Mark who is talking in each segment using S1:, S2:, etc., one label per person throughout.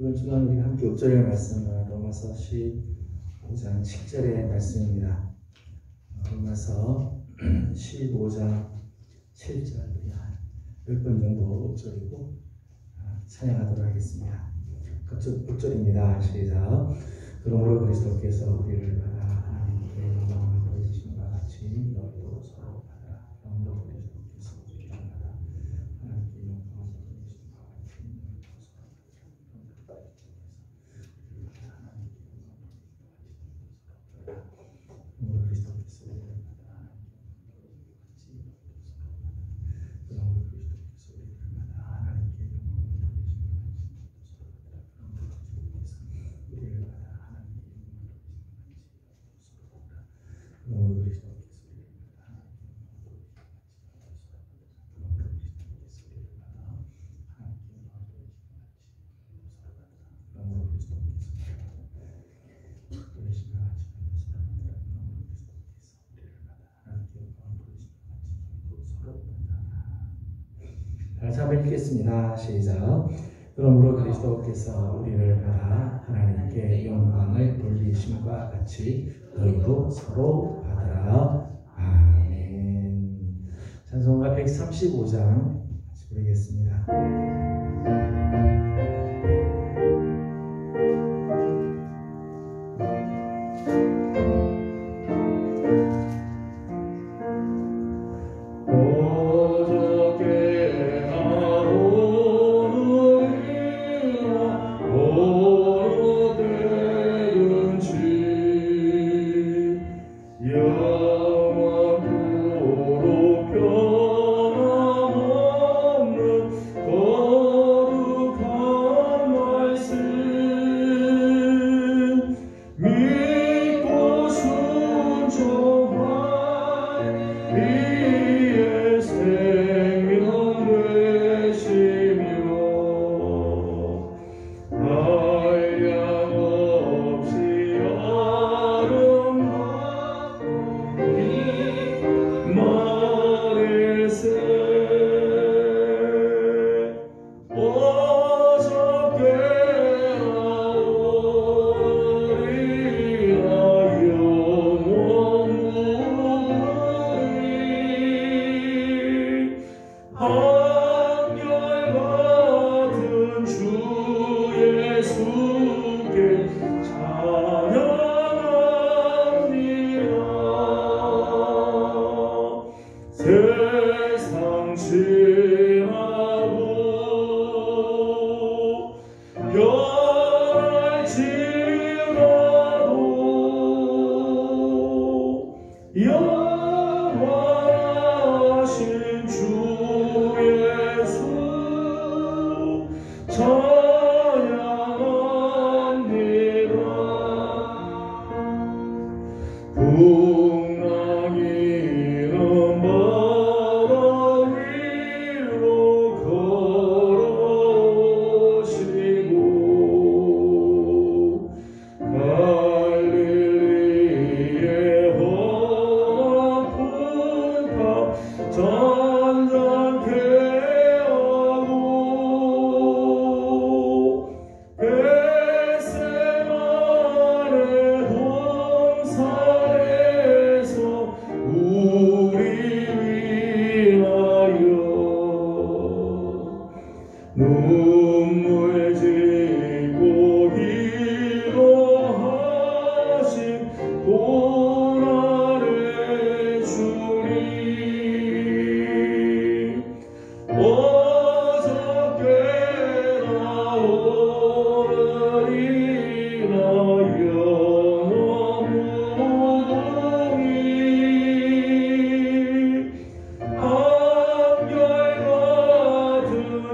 S1: 이번 주간 우리 함께 읊조릴 말씀은 로마서 15장 7절의 말씀입니다. 로마서 15장 7절 우리 한 10번 정도 읊조리고 찬양하도록 하겠습니다. 읊조립니다. 시작. 그러므로 그리스도께서 우리를 받아 하나님께 영광을 보여주심과 같이 너희도 서로 받아라. 그러므로 그리스도께서 우리를 받아 하나님께 영광을 보여주심과 같이 너희도 서로 받아라. 그러므로 그리스도께서 우리를 받아 그러므로 그리스도께서 우리를 받아 하나님께 영광을 보여주심과 같이 우리를 받아 하나님께 영광을 보여주심과 같이 다시 한번 읽겠습니다. 시작. 그러므로 그리스도께서 우리를 받아 하나님께 영광을 돌리심과 같이 너희도 서로 받으라. 아멘. 찬송가 135장 같이 부르겠습니다.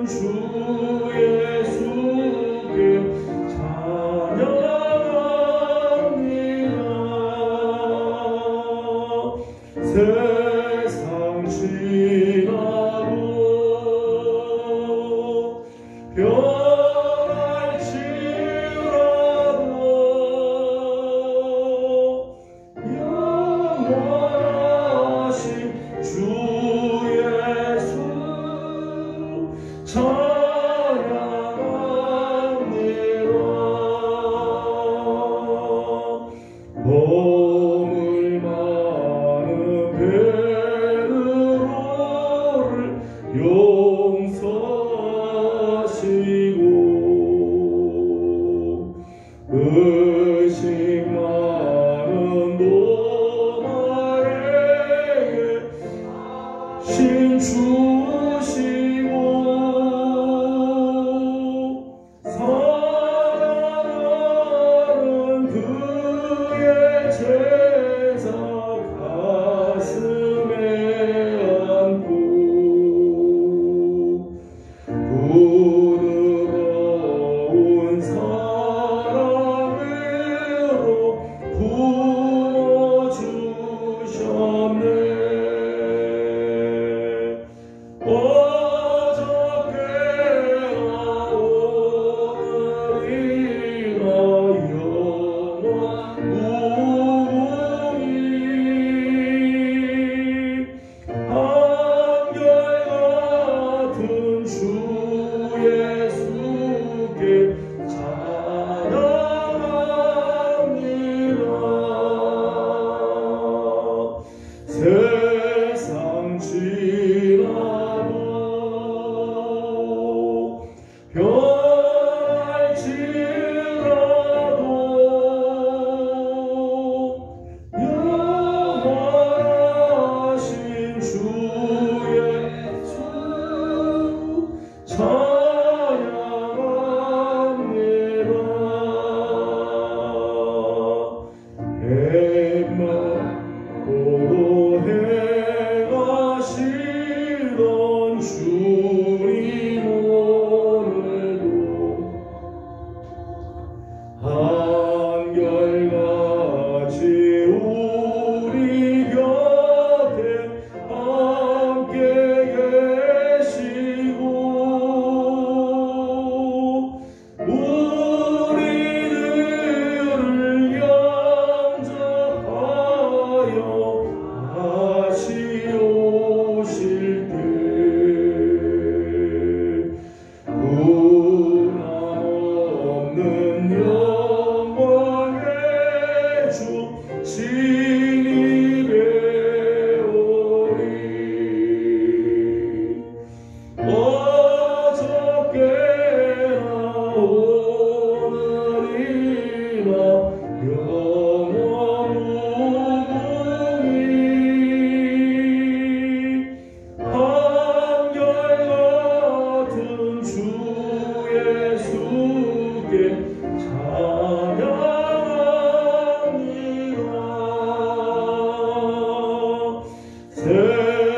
S2: 주 예수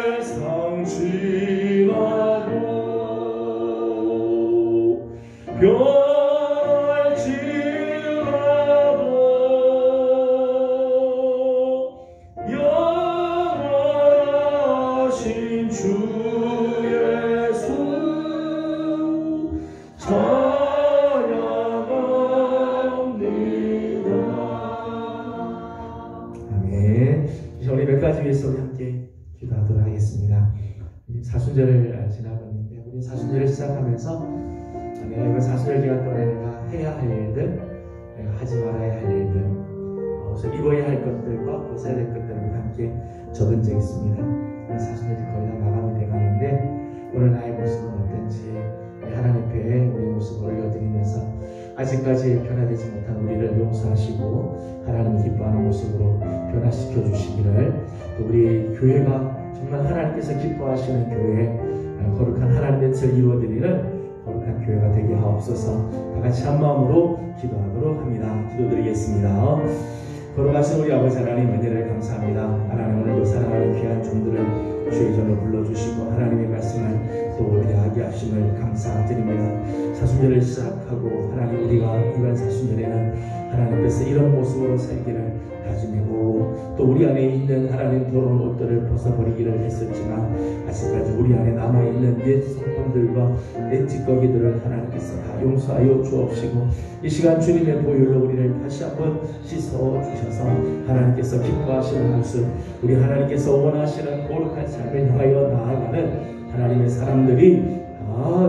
S1: 세상 지나고 별 지나도 영원하신 주 예수 찬양합니다. 아멘. 이제 우리 몇 가지 위해서 우리 함께 기도하도록 하겠습니다. 사순절을 지나고 있는데 우리 사순절을 시작하면서 내가 이번 사순절 기간 동안에 내가 해야 할 일들, 내가 하지 말아야 할 일들, 옷을 입어야 할 것들과 벗어야 될 것들을 함께 적은 적이 있습니다. 사순절이 거의 다 마감이 돼가는데 오늘 나의 모습은 어떤지 하나님 앞에 우리 모습을 올려드리면서 아직까지 변화되지 못한 우리를 용서하시고 하나님이 기뻐하는 모습으로 변화시켜 주시기를, 또 우리 교회가 정말 하나님께서 기뻐하시는 교회, 거룩한 하나님의 뜻을 이루어드리는 거룩한 교회가 되게 하옵소서. 다같이 한마음으로 기도하도록 합니다. 기도드리겠습니다. 거룩하신 우리 아버지 하나님, 은혜를 감사합니다. 하나님, 오늘도 사랑하는 귀한 종들을 주의 전으로 불러주시고 하나님의 말씀을 또 대하게 하심을 감사드립니다. 사순절을 시작하고 하나님, 우리가 이번 사순절에는 하나님께서 이런 모습으로 살기를 다짐하고 또 우리 안에 있는 하나님 더러운 옷들을 벗어버리기를 했었지만 아직까지 우리 안에 남아있는 옛 성품들과 옛 찌꺼기들을 하나님께서 다 용서하여 주옵시고 이 시간 주님의 보혈로 우리를 다시 한번 씻어주셔서 하나님께서 기뻐하시는 모습, 우리 하나님께서 원하시는 거룩한 삶을 향하여 나아가는 하나님의 사람들이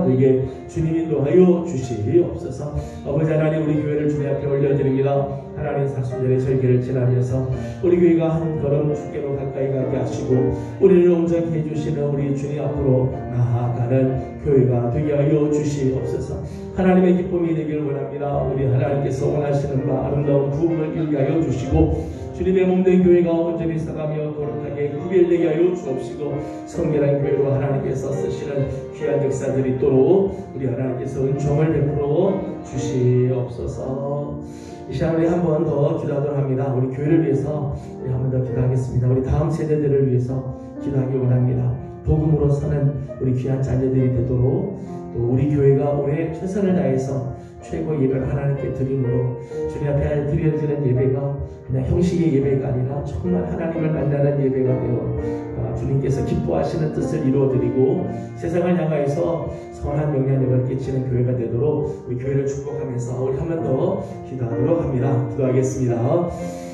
S1: 되게 주님 인도하여 주시옵소서. 아버지 하나님, 우리 교회를 주님 앞에 올려드립니다. 하나님, 사순절의 절기를 지나면서 우리 교회가 한 걸음 주께로 가까이 가게 하시고 우리를 온전히 해주시는 우리 주님 앞으로 나아가는 교회가 되게 하여 주시옵소서. 하나님의 기쁨이 되기를 원합니다. 우리 하나님께서 원하시는 바 아름다운 부흥을 이루게 하여 주시고 주님의 몸된 교회가 온전히 서가며 거룩하게 구별되게 하여 주옵시고 성결한 교회로 하나님께서 쓰시는 귀한 역사들이 있도록 우리 하나님께서 은총을 베풀어 주시옵소서. 이 시간 우리 한 번 더 기도하도록 합니다. 우리 교회를 위해서 우리 한 번 더 기도하겠습니다. 우리 다음 세대들을 위해서 기도하기 원합니다. 복음으로 사는 우리 귀한 자녀들이 되도록, 또 우리 교회가 올해 최선을 다해서 최고 예배를 하나님께 드림으로 주님 앞에 드려지는 예배가 그냥 형식의 예배가 아니라 정말 하나님을 만나는 예배가 되어 주님께서 기뻐하시는 뜻을 이루어드리고 세상을 향하여서 선한 영향력을 끼치는 교회가 되도록 우리 교회를 축복하면서 우리 한 번 더 기도하도록 합니다. 기도하겠습니다.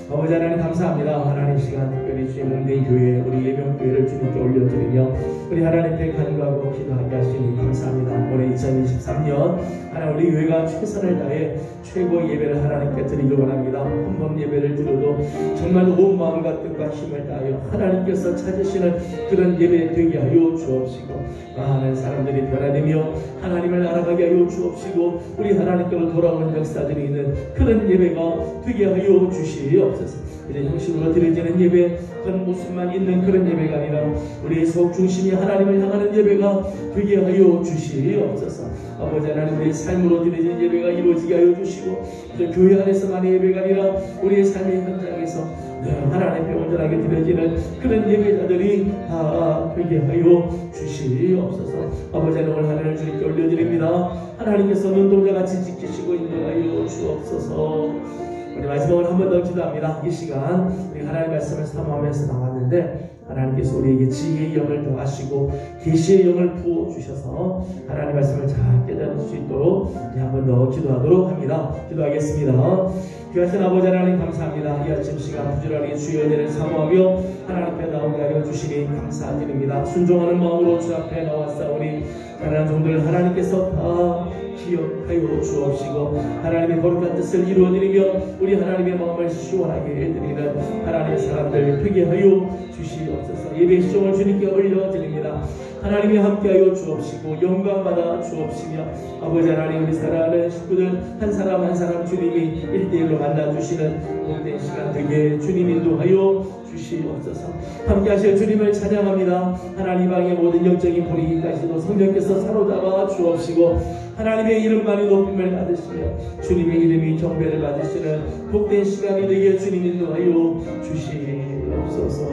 S1: 아버지 하나님, 감사합니다. 하나님, 시간 특별히 주의 몸된 교회, 우리 예배교회를 주님께 올려드리며 우리 하나님께 간구하고 기도하게 하시니 감사합니다. 올해 2023년 하나님, 우리 교회가 최선을 다해 최고 예배를 하나님께 드리길 원합니다. 한 번 예배를 드려도 정말 온 마음과 뜻과 힘을 다하여 하나님께서 찾으시는 그런 예배 되게 하여 주옵시고 많은 사람들이 변화되며 하나님을 알아가게 하여 주옵시고 우리 하나님께로 돌아오는 역사들이 있는 그런 예배가 되게 하여 주시옵소서. 이제 형식으로 드려지는 예배, 그런 모습만 있는 그런 예배가 아니라 우리의 속 중심이 하나님을 향하는 예배가 되게 하여 주시옵소서. 아버지 하나님, 우리의 삶으로 드려지는 예배가 이루어지게 하여 주시고 교회 안에서만의 예배가 아니라 우리의 삶의 현장에서 하나님 앞에 온전하게 드려지는 그런 예배자들이 다 되게 하여 주시옵소서. 아버지 하나님, 오늘 하나님을 주님께 올려드립니다. 하나님께서 눈동자같이 지키시고 인도하여 주옵소서. 우리 마지막으로 한 번 더 기도합니다. 이 시간 우리 하나님의 말씀을 사모하면서 나왔는데 하나님께서 우리에게 지혜의 영을 더하시고 계시의 영을 부어주셔서 하나님의 말씀을 잘 깨달을 수 있도록 한 번 더 기도하도록 합니다. 기도하겠습니다. 귀하신 아버지 하나님, 감사합니다. 이 아침 시간 부지런히 주의 은혜를 사모하며 하나님 앞에 나오게 하여 주시니 감사드립니다. 순종하는 마음으로 주 앞에 나왔사오니 하나님 종들 하나님께서 다 기억하여 주옵시고 하나님의 거룩한 뜻을 이루어드리며 우리 하나님의 마음을 시원하게 해드리는 하나님의 사람들 되게 하여 주시옵소서. 예배 시종을 주님께 올려드립니다. 하나님이 함께하여 주옵시고 영광받아 주옵시며 아버지 하나님 우리 사랑하는 식구들 한 사람 한 사람 주님이 1대1로 만나주시는 복된 시간 되게 주님 인도하여 주시옵소서. 함께 하실 주님을 찬양합니다. 하나님 방의 모든 영적인 불이기까지도 성령께서 사로잡아 주옵시고 하나님의 이름만이 높임을 받으시며 주님의 이름이 경배를 받으시는 복된 시간이 되게 주님 인도하여 주시옵소서.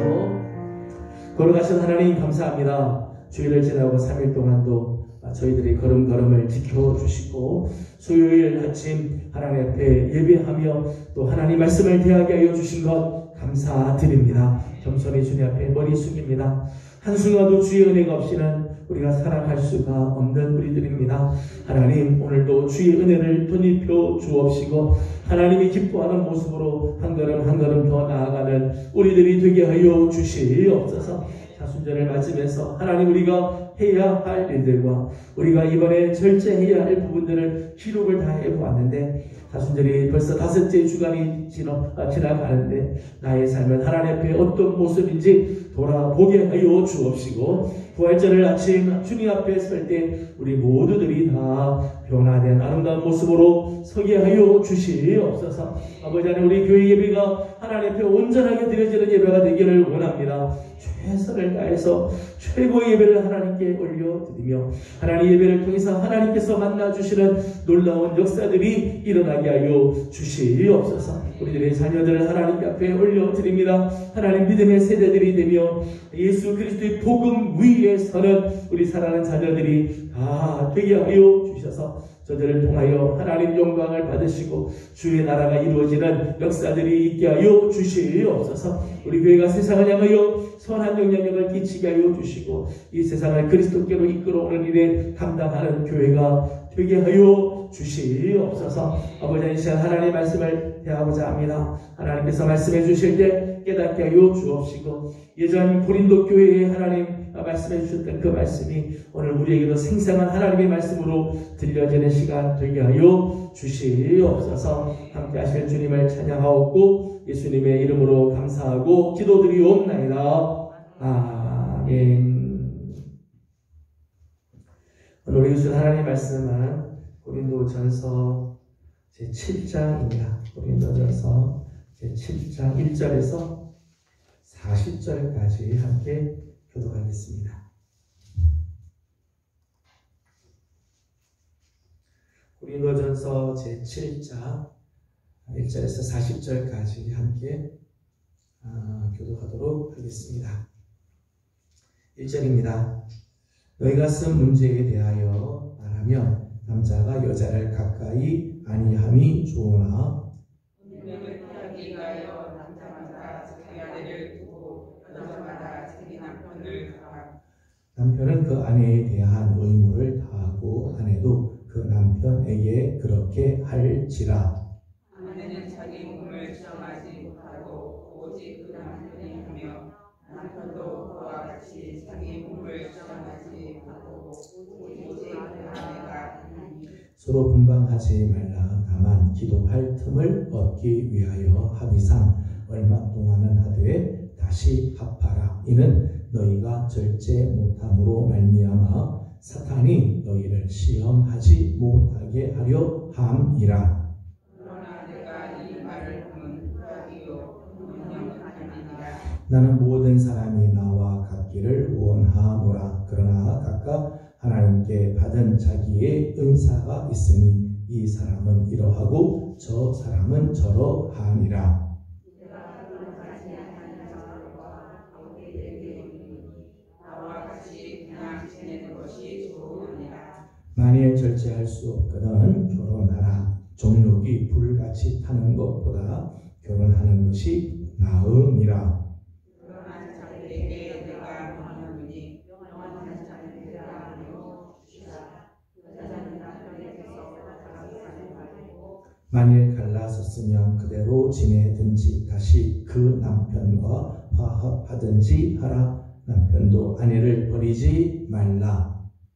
S1: 걸어가신 하나님 감사합니다. 주일을 지나고 3일 동안도 저희들이 걸음걸음을 지켜주시고 수요일 아침 하나님 앞에 예배하며 또 하나님 말씀을 대하게 하여 주신 것 감사드립니다. 겸손히 주님 앞에 머리 숙입니다. 한순간도 주의 은혜가 없이는 우리가 살아갈 수가 없는 우리들입니다. 하나님 오늘도 주의 은혜를 덧입혀 주옵시고 하나님이 기뻐하는 모습으로 한 걸음 한 걸음 더 나아가는 우리들이 되게 하여 주시옵소서. 사순절을 맞으면서 하나님 우리가 해야 할 일들과 우리가 이번에 절제해야 할 부분들을 기록을 다 해보았는데 사순절이 벌써 5째 주간이 지나가는데 나의 삶은 하나님 앞에 어떤 모습인지 돌아보게 하여 주옵시고 부활절을 아침 주님 앞에 설 때 우리 모두들이 다 변화된 아름다운 모습으로 서게 하여 주시옵소서. 아버지 하나님 우리 교회 예배가 하나님 앞에 온전하게 드려지는 예배가 되기를 원합니다. 최선을 다해서 최고의 예배를 하나님께 올려드리며 하나님 예배를 통해서 하나님께서 만나주시는 놀라운 역사들이 일어나게 하여 주시옵소서. 우리들의 자녀들을 하나님 앞에 올려드립니다. 하나님 믿음의 세대들이 되며 예수 그리스도의 복음 위에 서는 우리 사랑하는 자녀들이 다 되게 하여 주셔서 저들을 통하여 하나님 영광을 받으시고 주의 나라가 이루어지는 역사들이 있게 하여 주시옵소서. 우리 교회가 세상을 향하여 선한 영향력을 끼치게 하여 주시고 이 세상을 그리스도께로 이끌어오는 일에 감당하는 교회가 되게 하여 주시옵소서. 아버지 이 시간 하나님의 말씀을 대하고자 합니다. 하나님께서 말씀해 주실 때 깨닫게 하여 주옵시고 예전 고린도 교회에 하나님 말씀해 주셨던 그 말씀이 오늘 우리에게도 생생한 하나님의 말씀으로 들려지는 시간 되게 하여 주시옵소서. 함께 하실 주님을 찬양하옵고 예수님의 이름으로 감사하고 기도드리옵나이다. 아멘. 오늘 우리 주신 하나님의 말씀은 고린도전서 제7장입니다. 고린도전서 제7장 1절에서 40절까지 함께 교독하겠습니다. 고린도전서 제7장 1절에서 40절까지 함께 교독하도록 하겠습니다. 1절입니다. 너희가 쓴 문제에 대하여 말하면 남자가 여자를 가까이 아니함이 좋으나 남편은 그 아내에 대한 의무를 다하고 아내도 그 남편에게 그렇게 할지라.
S2: 아내는 자기 몸을 시험하지 못하고 오직 그 남편이 하며 남편도 그와 같이 자기 몸을 시험하지 못하고 오직 그 아내가 하니
S1: 서로 분방하지 말라. 다만 기도할 틈을 얻기 위하여 합의상 얼마 동안은 하되 다시 합하라. 이는 너희가 절제 못함으로 말미암아 사탄이 너희를 시험하지 못하게 하려 함이라.
S2: 그러나 내가 이 말을 하면 후하기요 분명하니라.
S1: 나는 모든 사람이 나와 같기를 원하노라. 그러나 각각 하나님께 받은 자기의 은사가 있으니 이 사람은 이러하고 저 사람은 저러하니라. 만일 절제할 수 없거든 결혼하라. 정욕이 불같이 타는 것보다 결혼하는 것이 나으니라.
S2: 그러나 자기에게 내가 명하노니 영원한 자는 되라하며 주시라. 여자는 남편에게서 가지 말고
S1: 만일 갈라섰으면 그대로 지내든지 다시 그 남편과 화합하든지 하라. 남편도 아내를 버리지 말라.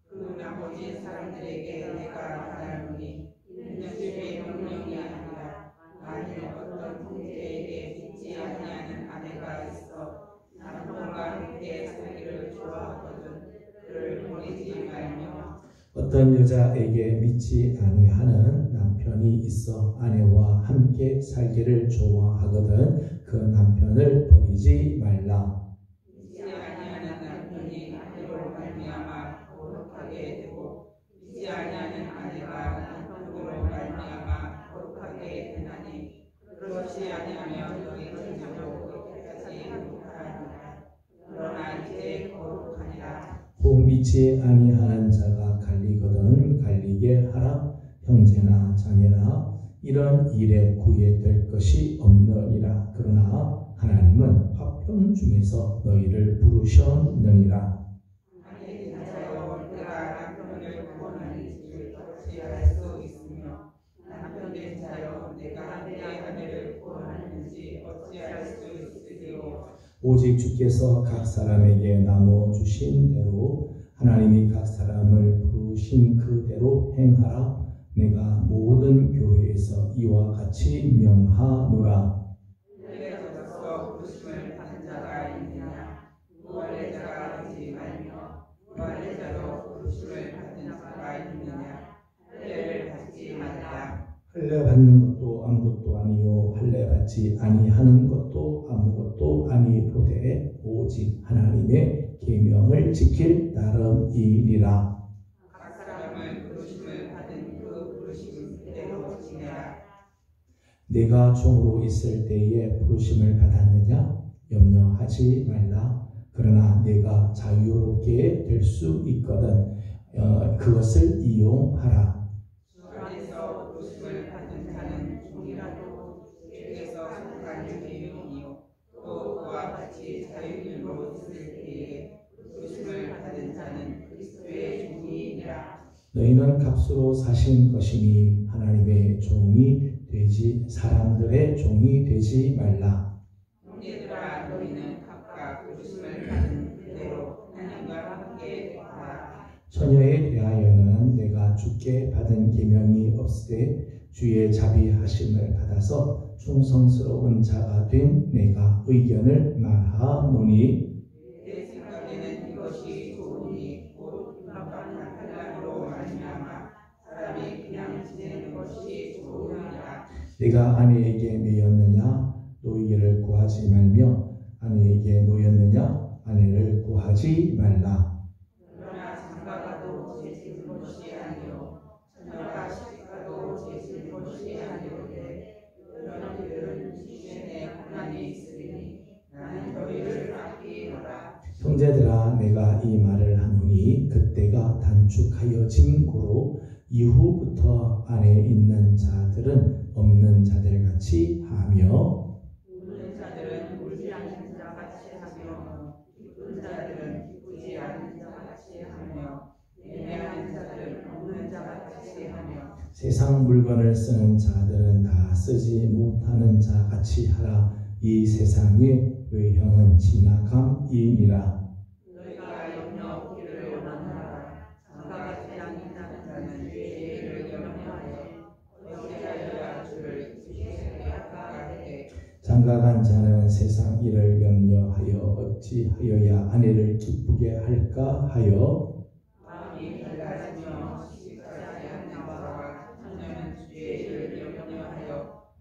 S2: 그 나머지 사람들에게 내가 말하노니 이는 주의 명령이 아니라 만일 어떤 형제에게 믿지 아니하는 아내가 있어 남편과 함께 살기를 좋아하거든 그를
S1: 어떤 여자에게 믿지 아니하는 남편이 있어 아내와 함께 살기를 좋아하거든 그 남편을 버리지 말라.
S2: 믿지 아니하는 남편이 아내로 말미암아 거룩하게 되고 믿지 아니하는 아내가 남편으로 말미암아 거룩하게 되나니 그렇지 아니하면 너희 자녀도 그렇게까지 거룩하니라. 그러나 이제 거룩하니라.
S1: 곧 믿지 아니하는 자가 갈리거든 갈리게 하라. 형제나 자매나 이런 일에 구애될 것이 없느니라. 그러나 하나님은 화평 중에서 너희를 부르셨느니라.
S2: 아내 된자여 내가 남편을 구원하는지 어찌할 수 있으며 남편 된자여 내가 내 아내를 구원하는지 어찌할 수 있으리요.
S1: 오직 주께서 각 사람에게 나누어 주신 대로 하나님이 각 사람을 부르신 그대로 행하라. 내가 모든 교회에서 이와 같이 명하노라.
S2: 내게 적어서 부르심을 받은 자가 있느냐. 무할례자가 되지 말며 무할례자로 부르심을 받은 자가 있느냐. 할례를 받지 말라.
S1: 할례 받는 것도 아무것도 아니요 할례 받지 아니하는 것도 아무것도 아니로되 오직 하나님의 계명을 지킬 따름이니라.
S2: 각 사람을 부르심을 받은 그 부르심 그대로 지내라.
S1: 내가 종으로 있을 때에 부르심을 받았느냐? 염려하지 말라. 그러나 내가 자유롭게 될 수 있거든 그것을 이용하라.
S2: 주 안에서 부르심을 받은 자는 종이라도 주에게서 속한 자유인이요 또 그와 같이 자유인으로 있을 때에 부르심을 받은 자는 그리스도의 종이니라.
S1: 너희는 값으로 사신 것이니 하나님의 종이 되지 사람들의 종이 되지 말라.
S2: 형제들아 너희는 각각 부르심을 받은 그대로 하나님과 함께 되라.
S1: 처녀에 대하여는 내가 주께 받은 계명이 없으되 주의 자비하심을 받아서 충성스러운 자가 된 내가 의견을 말하노니
S2: 내 생각에는 이것이 좋으니 곧 흉악한 환난으로 말미암아 사람이 그냥 지내는 것이 좋으니라.
S1: 내가 아내에게 매였느냐 노이를 구하지 말며 아내에게 노였느냐 아내를 구하지 말라.
S2: 그러나 장가가도 죄짓는 것이 아니요 처녀가 시집가도 죄짓는 것이 아니오되 이런 일들은 주변에 고난이 있으리니 나는 너희를 아끼노라.
S1: 형제들아 내가 이 말을 하노니 그때가 단축하여진 고로 이후부터 안에 있는 자들은 없는 자들 같이 하며
S2: 우는 자들은 울지 않는 자 같이 하며 기쁜 자들은 기쁘지 않는 자 같이 하며 예매하는 자들은 없는 자 같이 하며
S1: 세상 물건을 쓰는 자들은 다 쓰지 못하는 자 같이 하라. 이 세상의 외형은 지나감이니라.
S2: 너희가 염려 없기를 원하노라. 장가가지 않는 자는 죄를 염려하여 어찌하여야 주를 지키게 할까 하되
S1: 장가간 자는 세상 일을 염려하여 어찌하여야 아내를 기쁘게 할까 하여
S2: 마음이 달라지며 시집가지 않는 자와 처녀는 주의 일을 염려하여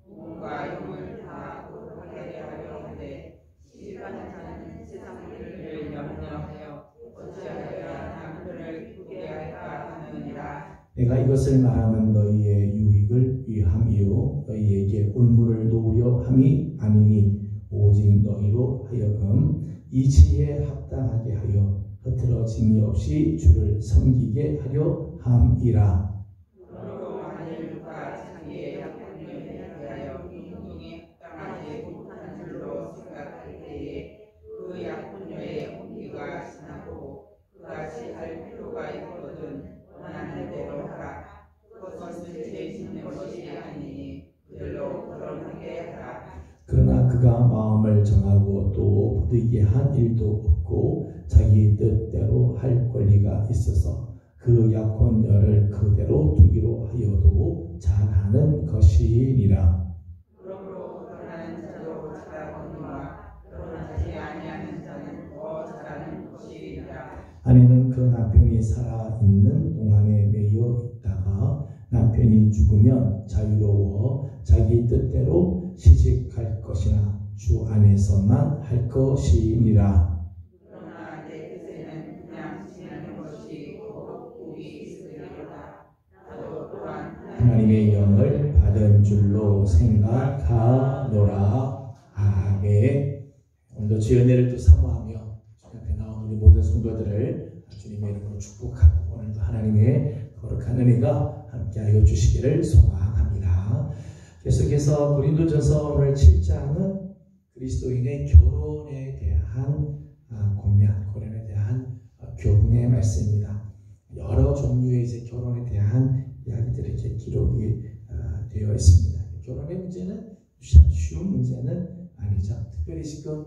S2: 몸과 영을 다 거룩하게 하려 하되 시집가는 자는 세상 일을 염려하여 어찌하여야 남편을 기쁘게 할까 하느니라.
S1: 내가 이것을 말하면 너희의 유익을 위함이요 너희에게 올무를 놓으려 함이 아니니 오직 너희로 하여금 이치에 합당하게 하여 흐트러짐이 없이 주를 섬기게 하려 함이라.
S2: 그러므로 만일 누가 자기의 약혼녀에 대하여 인중에 합당하지 못하는 줄로 생각할 때에 그 약혼녀의 혼기가 지나고 그같이 할 필요가 있거든 원하는 대로 하라. 그것은 죄 짓는 것이 아니니 그들로 결혼하게 하라.
S1: 그러나 그가 마음을 정하고 또 부득이에 한 일도 없고 자기 뜻대로 할 권리가 있어서 그 약혼녀를 그대로 두기로 하여도 잘하는 것이니라.
S2: 그러므로 결혼하는 자도 잘하거니와 결혼하지 아니하는 자는 더 잘하는 것이니라.
S1: 아내는 그 남편이 살아 있는 동안에 자녀는 자유로워 자기 뜻대로 시집갈 것이나 주 안에서만 할 것이니라.
S2: 그러나 내 뜻에는 그냥 지내는 것이 곧 복이 있으리로다. 나도 또한
S1: 하나님의 영을 받은 줄로 생각하노라. 아멘. 오늘도 주의 은혜를 또 사모하며 주님 앞에 나온 우리 모든 성도들을 주님의 이름으로 축복하고 오늘도 하나님의 거룩한 은혜가 함께하여 주시기를 소망합니다. 계속해서 고린도전서 오늘 7장은 그리스도인의 결혼에 대한 권면, 결혼에 대한 교훈의 말씀입니다. 여러 종류의 이제 결혼에 대한 이야기들이 이렇게 기록이 되어 있습니다. 결혼의 문제는 쉬운 문제는 아니죠. 특별히 지금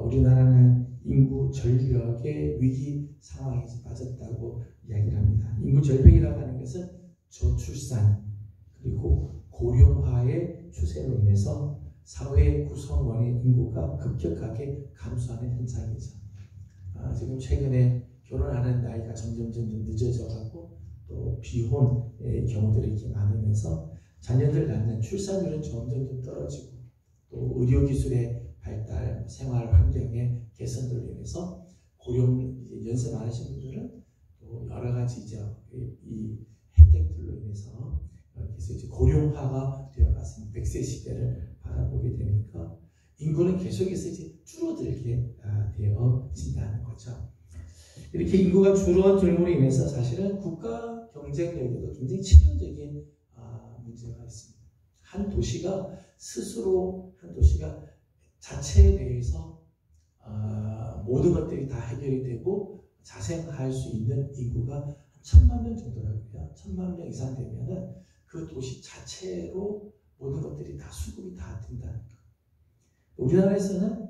S1: 우리나라는 인구 절벽의 위기 상황에 빠졌다고 이야기를 합니다. 인구 절벽이라고 하는 것은 저출산 그리고 고령화의 추세로 인해서 사회 구성원의 인구가 급격하게 감소하는 현상이죠. 지금 최근에 결혼하는 나이가 점점 늦어져가고 또 비혼의 경우들이 이렇게 많으면서 자녀들 낳는 출산율은 점점 떨어지고 또 의료기술의 발달, 생활 환경의 개선들로 인해서 고령 연세 많으신 분들은 또 여러 가지 이제 이 혜택들로 인해서 그래서 이제 고령화가 되어갔습니다. 100세 시대를 바라보게 되니까 인구는 계속해서 이제 줄어들게 되어진다는 거죠. 이렇게 인구가 줄어들므로 인해서 사실은 국가 경쟁력에도 굉장히 치명적인 문제가 있습니다. 한 도시가 자체에 대해서 모든 것들이 다 해결이 되고 자생할 수 있는 인구가 1000만 명 정도라고요. 1000만 명 이상 되면은 그 도시 자체로 모든 것들이 다 수급이 다 된다는 거예요. 우리나라에서는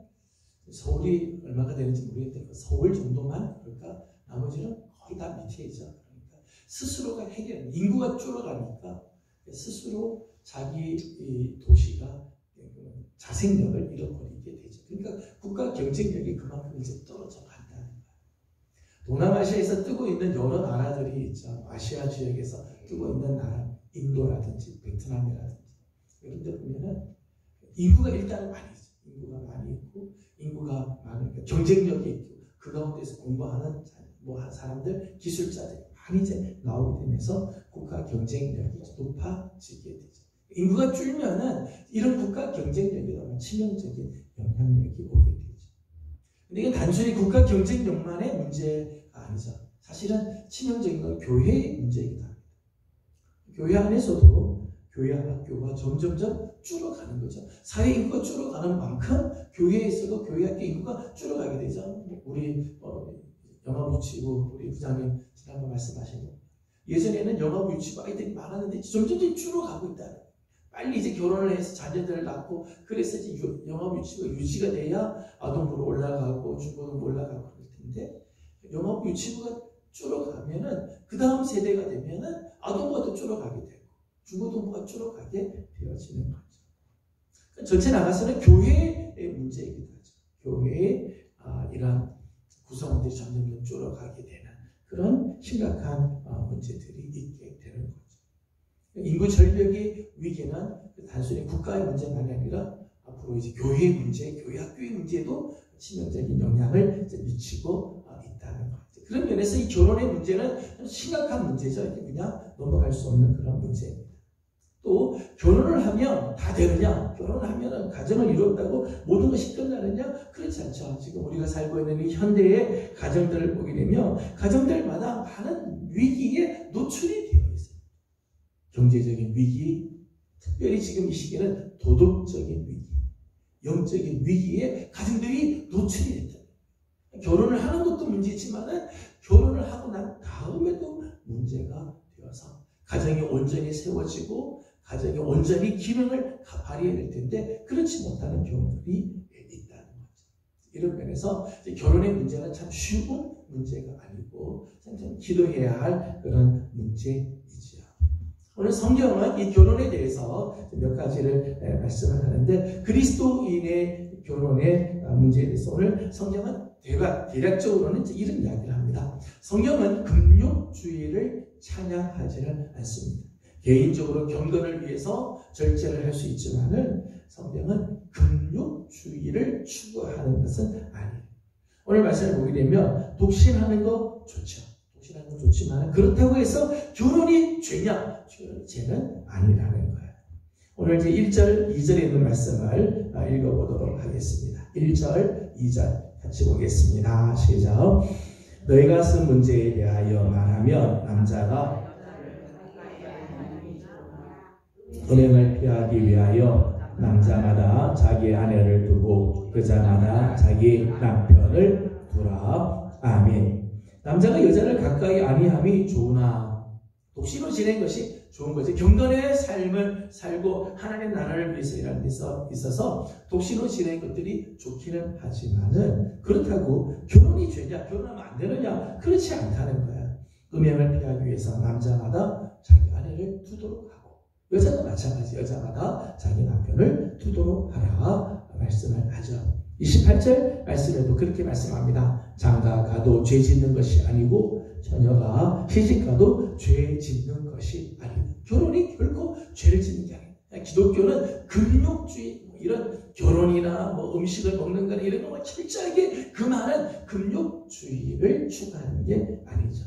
S1: 서울이 얼마가 되는지 모르겠는데 서울 정도만 그럴까? 나머지는 거의 다 밑에 있죠. 그러니까 스스로가 해결, 인구가 줄어가니까 스스로 자기 이 도시가 자생력을 잃어버리게 되죠. 그러니까 국가 경쟁력이 그만큼 이제 떨어져 간다는 거예요. 동남아시아에서 뜨고 있는 여러 나라들이 있죠. 아시아 지역에서 뜨고 있는 나라, 인도라든지 베트남이라든지 이런 데 보면은 인구가 일단 많이 있죠. 인구가 많이 있고 인구가 많으니까 경쟁력이 있고 그 가운데서 공부하는 사람들, 기술자들이 많이 이제 나오게 되면서 국가 경쟁력이 높아지게 되죠. 인구가 줄면은 이런 국가 경쟁력이 치명적인 영향력이 오게 되죠. 근데 이건 단순히 국가 경쟁력만의 문제가 아니죠. 사실은 치명적인 건 교회의 문제이기도 합니다. 교회 안에서도 교회 학교가 점점점 줄어가는 거죠. 사회 인구가 줄어가는 만큼 교회에서도 교회 학교 인구가 줄어가게 되죠. 우리 영아유치부 우리 부장님 지난번 말씀하신 거. 예전에는 영아유치부 아이들이 많았는데 점점 줄어가고 있다는 거예요. 빨리 이제 결혼을 해서 자녀들을 낳고 그래서 이제 영아유치부가 유지가 돼야 아동부로 올라가고 중고등부 올라가고 그럴 텐데 영아유치부가 줄어가면은 그 다음 세대가 되면은 아동부가 또 줄어가게 되고 중고등부가 줄어가게 되어지는 거죠. 그러니까 전체 나가서는 교회의 문제이기도 하죠. 교회의 이러한 구성원들이 점점 줄어가게 되는 그런 심각한 문제들이 있게 되는 거죠. 인구 절벽의 위기는 단순히 국가의 문제만이 아니라 앞으로 이제 교회의 문제, 교회 학교의 문제도 치명적인 영향을 미치고 있다는 거죠. 그런 면에서 이 결혼의 문제는 심각한 문제죠. 이게 그냥 넘어갈 수 없는 그런 문제입니다. 또 결혼을 하면 다 되느냐? 결혼을 하면 가정을 이뤘다고 모든 것이 끝나느냐? 그렇지 않죠. 지금 우리가 살고 있는 이 현대의 가정들을 보게 되면 가정들마다 많은 위기에 노출이 되어 있어요. 경제적인 위기, 특별히 지금 이 시기는 도덕적인 위기, 영적인 위기에 가정들이 노출이 됐다. 결혼을 하는 것도 문제지만은 결혼을 하고 난 다음에도 문제가 되어서 가정이 온전히 세워지고 가정이 온전히 기능을 발휘해야 될 텐데 그렇지 못하는 경우들이 있다는 거죠. 이런 면에서 결혼의 문제는 참 쉬운 문제가 아니고 참 기도해야 할 그런 문제이죠. 오늘 성경은 이 결혼에 대해서 몇 가지를 말씀을 하는데 그리스도인의 결혼의 문제에 대해서 오늘 성경은 대략적으로는 이런 이야기를 합니다. 성경은 금욕주의를 찬양하지는 않습니다. 개인적으로 경건을 위해서 절제를 할 수 있지만은 성경은 금욕주의를 추구하는 것은 아니에요. 오늘 말씀을 보게 되면 독신하는 거 좋죠. 독신하는 건 좋지만 그렇다고 해서 결혼이 죄냐? 죄는 아니라는 거예요. 오늘 이제 1절, 2절에 있는 말씀을 읽어보도록 하겠습니다. 1절, 2절 같이 보겠습니다. 시작. 너희가 쓴 문제에 대하여 말하면 남자가 음행을 피하기 위하여 남자마다 자기 아내를 두고 여자마다 자기 남편을 두라. 아멘. 남자가 여자를 가까이 아니함이 좋으나 독신으로 지낸 것이 좋은 거지. 경건의 삶을 살고 하나님의 나라를 위해서 일하는 데 있어서 독신으로 지낸 것들이 좋기는 하지만은 그렇다고 결혼이 죄냐? 결혼하면 안 되느냐? 그렇지 않다는 거야. 음행을 피하기 위해서 남자마다 자기 아내를 두도록 하고 여자도 마찬가지. 여자마다 자기 남편을 두도록 하라 말씀을 하죠. 28절 말씀에도 그렇게 말씀합니다. 장가 가도 죄 짓는 것이 아니고 처녀가 시집가도 죄 짓는 것이 아니다. 결혼이 결코 죄를 짓는 게 아니다. 기독교는 금욕주의, 이런 결혼이나 음식을 먹는 거나 이런 걸 철저하게 금하는 금욕주의를 추구하는 게 아니죠.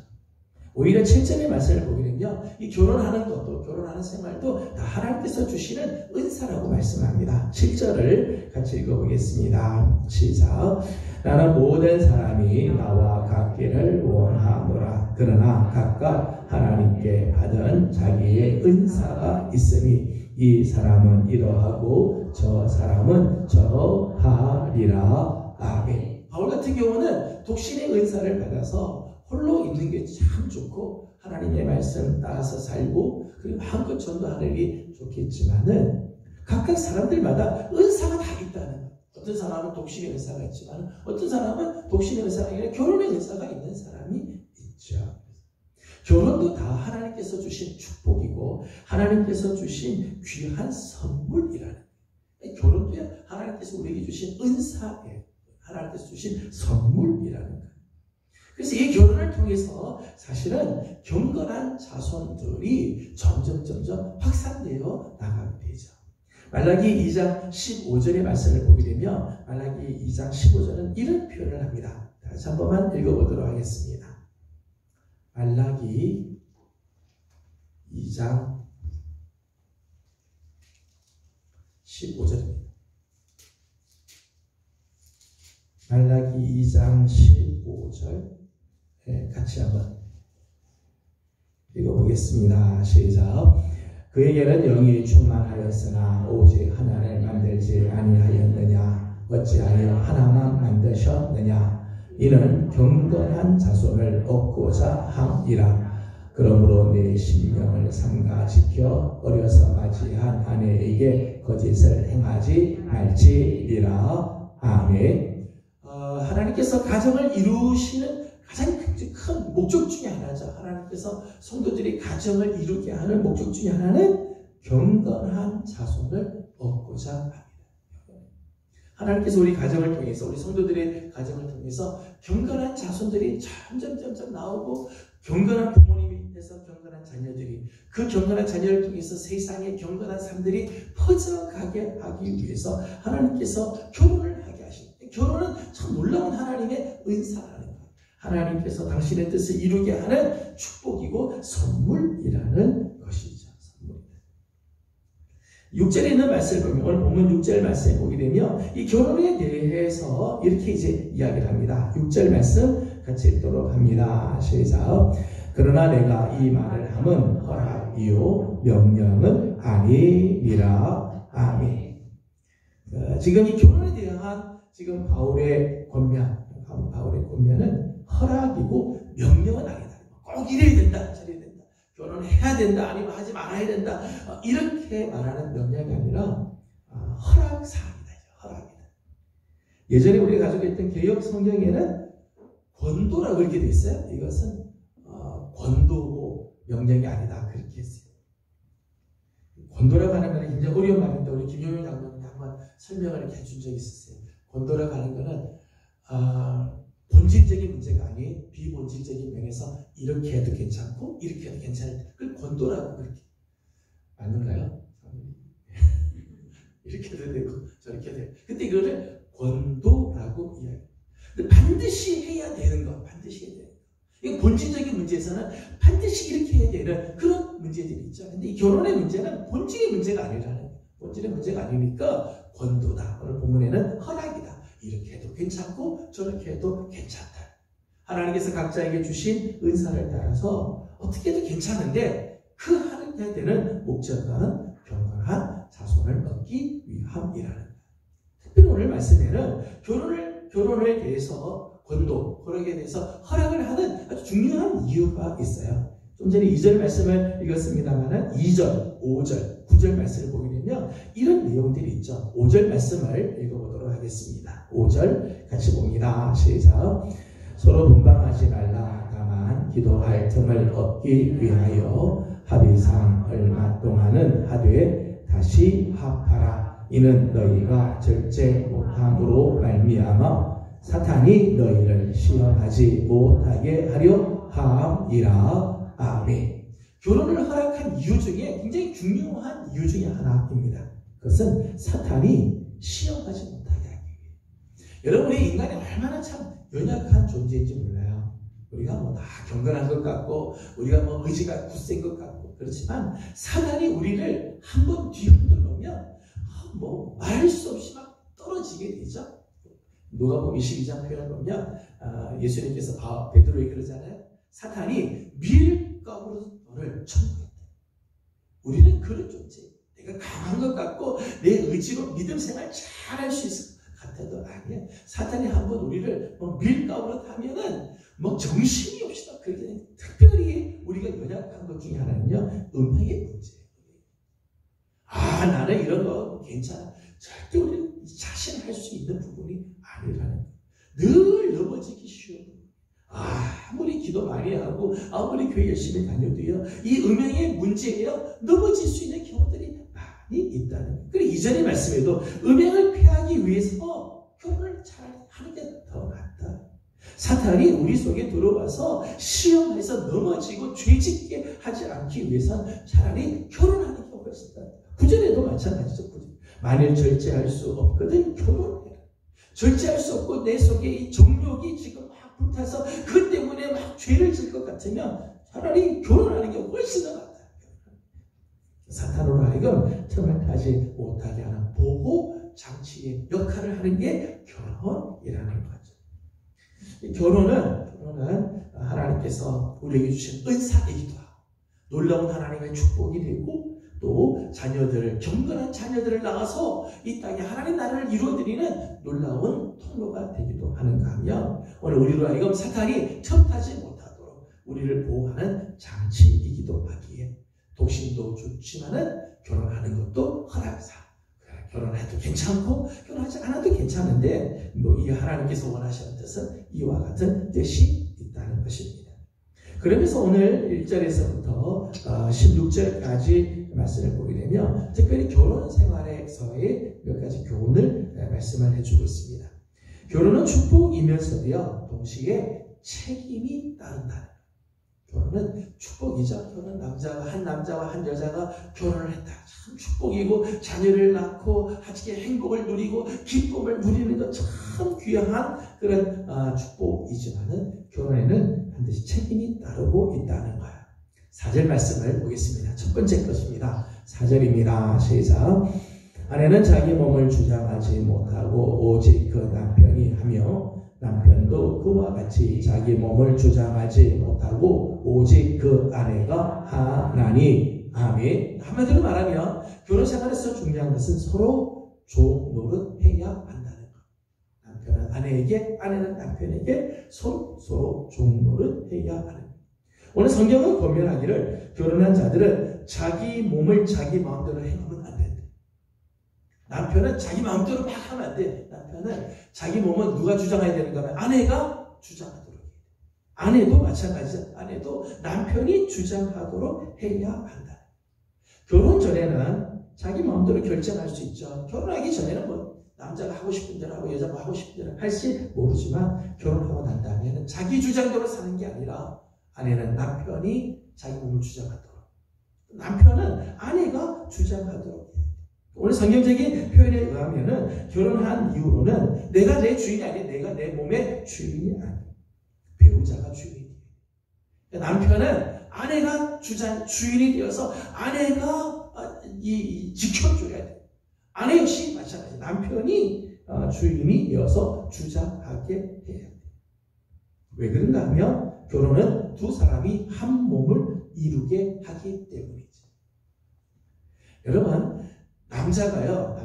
S1: 오히려 7절의 말씀을 보게 되면 이 결혼하는 것도, 결혼하는 생활도 다 하나님께서 주시는 은사라고 말씀합니다. 7절을 같이 읽어보겠습니다. 시작. 나는 모든 사람이 나와 같기를 원하노라. 그러나 각각 하나님께 받은 자기의 은사가 있으니 이 사람은 이러하고 저 사람은 저러하리라. 아멘. 바울 같은 경우는 독신의 은사를 받아서 홀로 있는 게 참 좋고 하나님의 말씀 따라서 살고 그리고 마음껏 전도하는 일이 좋겠지만은 각각 사람들마다 은사가 다 있다는 거예요. 어떤 사람은 독신의 은사가 있지만 어떤 사람은 독신의 은사가 아니라 결혼의 은사가 있는 사람이 있죠. 결혼도 다 하나님께서 주신 축복이고 하나님께서 주신 귀한 선물이라는 거예요. 결혼도요 하나님께서 우리에게 주신 은사예요. 하나님께서 주신 선물이라는 거예요. 그래서 이 결혼을 통해서 사실은 경건한 자손들이 점점 확산되어 나가게 되죠. 말라기 2장 15절의 말씀을 보게 되면 말라기 2장 15절은 이런 표현을 합니다. 다시 한 번만 읽어보도록 하겠습니다. 말라기 2장 15절입니다. 말라기 2장 15절 같이 한번 읽어보겠습니다. 시작. 그에게는 영이 충만하였으나 오직 하나를 만들지 아니하였느냐? 어찌하여 하나만 만드셨느냐? 이는 경건한 자손을 얻고자 함이라. 그러므로 내 심령을 삼가지켜 어려서 맞이한 아내에게 거짓을 행하지 말지니라. 아멘. 하나님께서 가정을 이루시는 가장 큰 목적 중에 하나죠. 하나님께서 성도들이 가정을 이루게 하는 목적 중에 하나는 경건한 자손을 얻고자 합니다. 하나님께서 우리 가정을 통해서 우리 성도들의 가정을 통해서 경건한 자손들이 점점 나오고 경건한 부모님이 있어서 경건한 자녀들이 그 경건한 자녀를 통해서 세상에 경건한 삶들이 퍼져가게 하기 위해서 하나님께서 결혼을 하게 하십니다. 결혼은 참 놀라운 하나님의 은사라는 거예요. 하나님께서 당신의 뜻을 이루게 하는 축복이고 선물이라는 것이죠. 선물입니다. 6절에 있는 말씀을 보면 오늘 본문 6절 말씀을 보게 되면 이 결혼에 대해서 이렇게 이제 이야기를 합니다. 6절 말씀 같이 읽도록 합니다. 시작. 그러나 내가 이 말을 함은 허락이요 명령은 아니니라. 아멘. 지금 이 결혼에 대한 지금 바울의 권면은 허락이고 명령은 아니다. 꼭 이래야 된다, 저래야 된다. 결혼해야 된다, 아니면 하지 말아야 된다. 이렇게 말하는 명령이 아니라 허락사항이다. 허락이다. 예전에 우리가 가지고 있던 개역 성경에는 권도라고 그렇게 돼 있어요. 이것은 권도고 명령이 아니다. 그렇게 했어요. 권도라고 하는 것은 굉장히 어려운 말인데 우리 김용현 장로님이 한번 설명을 이렇게 해준 적이 있었어요. 권도라고 하는 것은 본질적인 문제가 아닌 비본질적인 면에서 이렇게 해도 괜찮고 이렇게 해도 괜찮을 때 그걸 권도라고 그렇게 맞는가요? 이렇게도 되고 저렇게도 되고. 근데 이거를 권도라고 이야기해요. 근데 반드시 해야 되는 거, 반드시 해야 되는 거. 이 본질적인 문제에서는 반드시 이렇게 해야 되는 그런 문제들이 있죠. 근데 이 결혼의 문제는 본질의 문제가 아니라는 거예요. 본질의 문제가 아니니까 권도다. 오늘 본문에는 허락이다. 이렇게 해도 괜찮고 저렇게 해도 괜찮다. 하나님께서 각자에게 주신 은사를 따라서 어떻게 해도 괜찮은데 그 해야 되는 목적은 경건한 자손을 얻기 위함이라는 거예요. 특별히 오늘 말씀에는 결혼에 대해서 권도, 허락에 대해서 허락을 하는 아주 중요한 이유가 있어요. 좀 전에 2절 말씀을 읽었습니다만 2절, 5절, 9절 말씀을 보게 되면 이런 내용들이 있죠. 5절 말씀을 읽어보도록 하겠습니다. 5절 같이 봅니다. 시작. 서로 분방하지 말라. 다만 기도할 틈을 얻기 위하여 합의상 얼마 동안은 하되 다시 합하라. 이는 너희가 절제 못함으로 말미암아 사탄이 너희를 시험하지 못하게 하려 함이라. 아멘. 결혼을 허락한 이유 중에 굉장히 중요한 이유 중에 하나입니다. 그것은 사탄이 시험하지 못하게 하기 위해. 여러분의 인간이 얼마나 참 연약한 존재인지 몰라요. 우리가 뭐 다 경건한 것 같고 우리가 뭐 의지가 굳센 것 같고 그렇지만 사단이 우리를 한번 뒤흔들어 놓으면 뭐 말할 수 없이 막 떨어지게 되죠. 누가복음 22장 표현을 보면 예수님께서 베드로에게 그러잖아요. 사탄이 밀가루로 너를 천국했다. 우리는 그런 존재. 내가 강한 것 같고 내 의지로 믿음 생활 잘할 수 있을 것 같아도 아니야. 사탄이 한번 우리를 밀가루로 타면은 정신이 없이 그렇게 특별히 우리가 연약한 것 중에 하나는요, 음행의 문제예요. 나는 이런 거 괜찮아. 절대 우리는 자신할 수 있는 부분이 아니라는 거예요. 늘 넘어지기 쉬운 부분. 아무리 기도 많이 하고 아무리 교회 열심히 다녀도요, 이 음행의 문제에요, 넘어질 수 있는 경우들이 많이 있다는 거예요. 그리고 이전의 말씀에도 음행을 피하기 위해서 결혼을 잘 하는 게 더 낫다. 사탄이 우리 속에 들어와서 시험해서 넘어지고 죄짓게 하지 않기 위해서는 차라리 결혼하는 게 훨씬 더. 구절에도 마찬가지죠. 만일 절제할 수 없거든 결혼해라. 절제할 수 없고 내 속에 이 정욕이 지금 막 불타서 그 때문에 막 죄를 질 것 같으면 차라리 결혼하는 게 훨씬 더 낫다. 사탄으로 하여금 틈을 타지 못하게 하는 보호 장치의 역할을 하는 게 결혼이라는 거죠. 결혼은 하나님께서 우리에게 주신 은사이기도 하고 놀라운 하나님의 축복이 되고 또 경건한 자녀들을 낳아서 이 땅에 하나님 나라를 이루어드리는 놀라운 통로가 되기도 하는가 하면 오늘 우리로 하여금 사탄이 틈타지 못하도록 우리를 보호하는 장치이기도 하기에 독신도 좋지만은 결혼하는 것도 허락사. 결혼해도 괜찮고 결혼하지 않아도 괜찮은데 이 하나님께서 원하시는 뜻은 이와 같은 뜻이 있다는 것입니다. 그러면서 오늘 1절에서부터 16절까지 말씀을 보게 되면 특별히 결혼 생활에서의 몇 가지 교훈을 말씀을 해주고 있습니다. 결혼은 축복이면서도요, 동시에 책임이 따른다는 거예요. 결혼은 축복이죠. 결혼 한 남자와 한 여자가 결혼을 했다. 참 축복이고 자녀를 낳고 함께 행복을 누리고 기쁨을 누리는 것 참 귀한 그런 축복이지만은 결혼에는 반드시 책임이 따르고 있다는 거예요. 4절 말씀을 보겠습니다. 첫 번째 것입니다. 4절입니다. 시작. 아내는 자기 몸을 주장하지 못하고 오직 그 남편이 하며 남편도 그와 같이 자기 몸을 주장하지 못하고 오직 그 아내가 하나니. 아멘. 한마디로 말하면 결혼 생활에서 중요한 것은 서로 종 노릇해야 한다는 것. 남편은 아내에게, 아내는 남편에게 서로 종 노릇해야 하는 것. 오늘 성경은 권면하기를 결혼한 자들은 자기 몸을 자기 마음대로 행하면 안 된다. 남편은 자기 마음대로 막 하면 안 돼. 남편은 자기 몸은 누가 주장해야 되는가 하면 아내가 주장하도록 해야 돼. 아내도 마찬가지죠. 아내도 남편이 주장하도록 해야 한다. 결혼 전에는 자기 마음대로 결정할 수 있죠. 결혼하기 전에는 남자가 하고 싶은 대로 하고 여자가 하고 싶은 대로 할지 모르지만 결혼하고 난 다음에는 자기 주장대로 사는 게 아니라 아내는 남편이 자기 몸을 주장하도록 남편은 아내가 주장하도록 해요. 오늘 성경적인 표현에 의하면은 결혼한 이후로는 내가 내 주인이 아니야. 내가 내 몸의 주인이 아니야. 배우자가 주인이에요. 남편은 아내가 주인이 되어서 아내가 지켜줘야 돼. 아내 역시 마찬가지. 남편이 주인이 되어서 주장하게 해야 돼. 왜 그런가 하면 결혼은 두 사람이 한 몸을 이루게 하기 때문이죠. 여러분, 남자가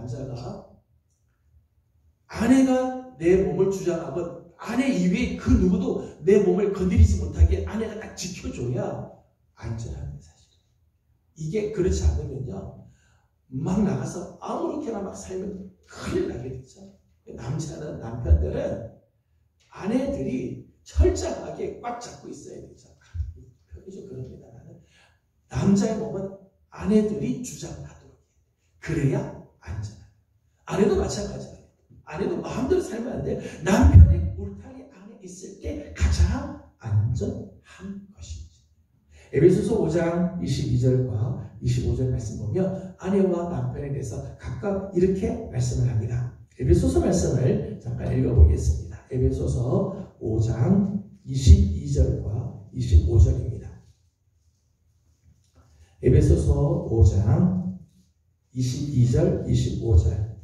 S1: 아내가 내 몸을 주장하고 아내 이외에 그 누구도 내 몸을 건드리지 못하게 아내가 딱 지켜줘야 안전합니다, 사실. 이게 그렇지 않으면요, 막 나가서 아무렇게나 막 살면 큰일 나게 되죠. 남편들은 아내들이 철저하게 꽉 잡고 있어야 되죠. 편의죠, 그럽니다. 남자의 몸은 아내들이 주장하도록 해요. 그래야 안전합니다. 아내도 마찬가지예요. 아내도 마음대로 살면 안 돼요. 남편의 울타리 안에 있을 때 가장 안전한 것이죠. 에베소서 5장 22절과 25절 말씀 보면 아내와 남편에 대해서 각각 이렇게 말씀을 합니다. 에베소서 말씀을 잠깐 읽어보겠습니다. 에베소서 5장 22절과 25절입니다. 에베소서 5장 22절, 25절.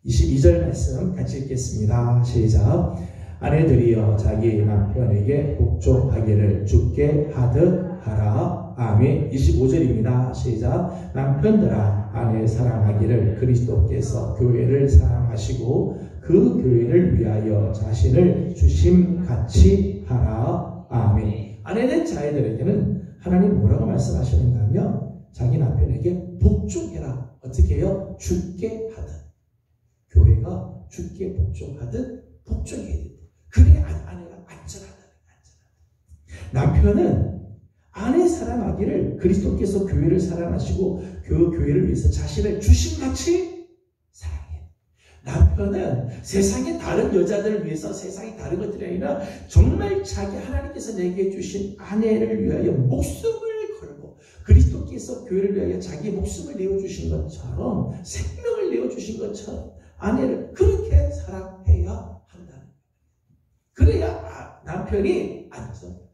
S1: 22절 말씀 같이 읽겠습니다. 시작. 아내들이여 자기 남편에게 복종하기를 주께 하듯 하라. 아멘. 25절입니다. 시작. 남편들아 아내 사랑하기를 그리스도께서 교회를 사랑하시고 그 교회를 위하여 자신을 주심같이 하라. 아멘. 아내는 자애들에게는 하나님 뭐라고 말씀하시는가 하면 자기 남편에게 복종해라. 어떻게 해요? 주께 하듯. 교회가 주께 복종하듯 복종해야 된다. 그래야 아내가 안전하다. 남편은 아내 사랑하기를 그리스도께서 교회를 사랑하시고 그 교회를 위해서 자신을 주심같이 사랑해. 남편은 세상의 다른 여자들을 위해서 세상의 다른 것들이 아니라 정말 자기 하나님께서 내게 주신 아내를 위하여 목숨을 걸고 그리스도께서 교회를 위하여 자기 목숨을 내어주신 것처럼 생명을 내어주신 것처럼 아내를 그렇게 사랑해야 한다는 거예요. 그래야 남편이 안전하다는 거예요.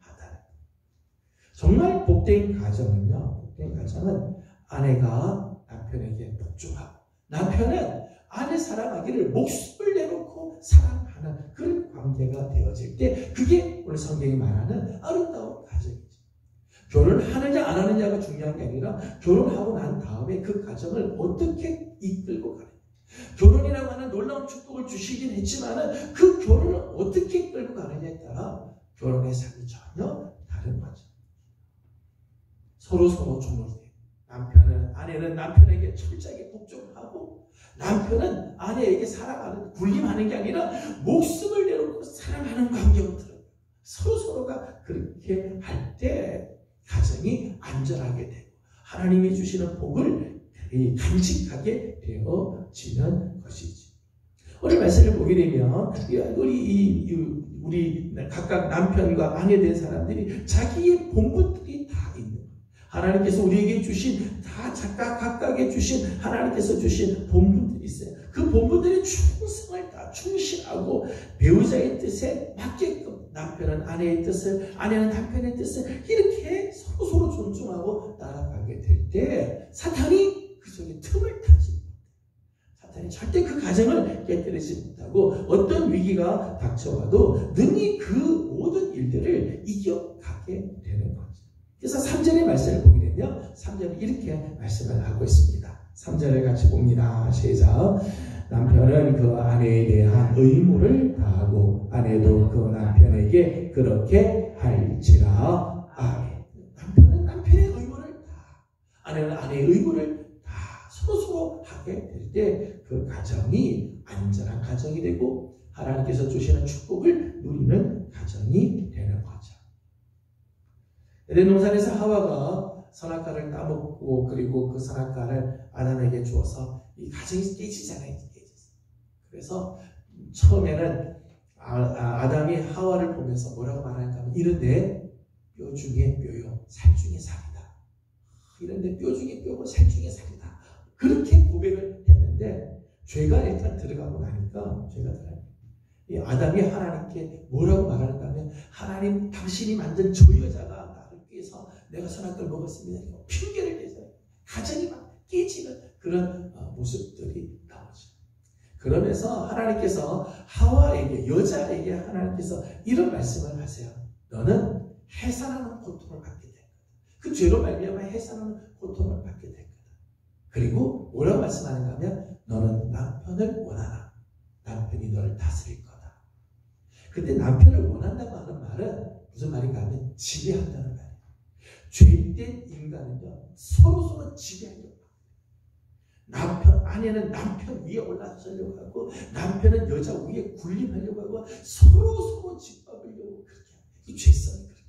S1: 정말 복된 가정은요, 복된 가정은 아내가 남편에게 복종하고 남편은 아내 사랑하기를 목숨을 내놓고 사랑하는 그런 관계가 되어질 때 그게 오늘 성경이 말하는 아름다운 가정이죠. 결혼하느냐 안 하느냐가 중요한 게 아니라 결혼하고 난 다음에 그 가정을 어떻게 이끌고 가느냐. 결혼이라고 하는 놀라운 축복을 주시긴 했지만 그 결혼을 어떻게 끌고 가느냐에 따라 결혼의 삶이 전혀 다른 거죠. 서로 존중해요. 아내는 남편에게 철저하게 복종하고 남편은 아내에게 사랑하는, 군림하는 게 아니라 목숨을 내놓고 사랑하는 관계로 들어요. 서로가 그렇게 할 때 가정이 안전하게 되고 하나님이 주시는 복을 간직하게 되어지는 것이지. 오늘 말씀을 보게 되면 우리 각각 남편과 아내 된 사람들이 자기의 본분들이 다 있는 거예요. 하나님께서 우리에게 주신 다 각각에 주신 하나님께서 주신 본분들이 있어요. 그 본분들의 충성을 다 충실하고 배우자의 뜻에 맞게끔 남편은 아내의 뜻을, 아내는 남편의 뜻을 이렇게 서로 존중하고 따라가게 될 때 사탄이 그 속에 틈을 타지 못해요. 사탄이 절대 그 가정을 깨뜨리지 못하고 어떤 위기가 닥쳐와도 능히 그 모든 일들을 이겨가게 되는 거죠. 그래서 3절의 말씀을 보게 되면 3절은 이렇게 말씀을 하고 있습니다. 3절을 같이 봅니다. 시작. 남편은 그 아내에 대한 의무를 다하고 아내도 그 남편에게 그렇게 할지라. 아멘. 남편은 남편의 의무를 다, 아내는 아내의 의무를 다 서로 하게 될 때 그 가정이 안전한 가정이 되고 하나님께서 주시는 축복을 누리는 가정이 되는 거죠. 에덴 동산에서 하와가 선악과를 따먹고 그리고 그 선악과를 아담에게 주어서 이 가정이 깨지잖아요. 그래서 처음에는 아담이 하와를 보면서 뭐라고 말하는가 하면 이른데 뼈 중에 뼈요 살 중에 살이다. 이런데 뼈 중에 뼈고 살 중에 살이다. 그렇게 고백을 했는데 죄가 일단 들어가고 나니까 이 아담이 하나님께 뭐라고 말하는가 하면 하나님 당신이 만든 저 여자가 나를 위해서 내가 선한 걸 먹었습니다. 핑계를 대서 가정이 막 깨지는 그런 모습들이 나오죠. 그러면서 하나님께서 하와에게 여자에게 하나님께서 이런 말씀을 하세요. 너는 해산하는 고통을 받게 될 거다. 그 죄로 말미암아 해산하는 고통을 받게 될 거다. 그리고 뭐라고 말씀하는가 하면 너는 남편을 원하라. 남편이 너를 다스릴 거다. 근데 남편을 원한다고 하는 말은 무슨 말인가 하면 지배한다는 말이에요. 죄된 인간은요 서로 지배하려고 합니다. 아내는 남편 위에 올라서려고 하고 남편은 여자 위에 군림하려고 하고 서로 짓밟으려고 그렇게 합니다. 이 죄성이 그렇게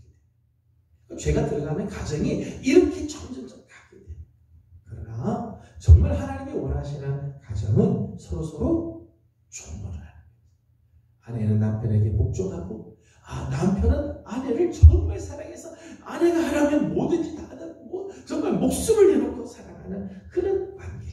S1: 돼요. 죄가 들어가면 가정이 이렇게 점점점 가게 돼요. 그러나 정말 하나님이 원하시는 가정은 서로 존중을 하는 거예요. 아내는 남편에게 복종하고 남편은 아내를 정말 사랑해서 아내가 하라면 뭐든지 다 하는 정말 목숨을 내놓고 사랑하는 그런 관계.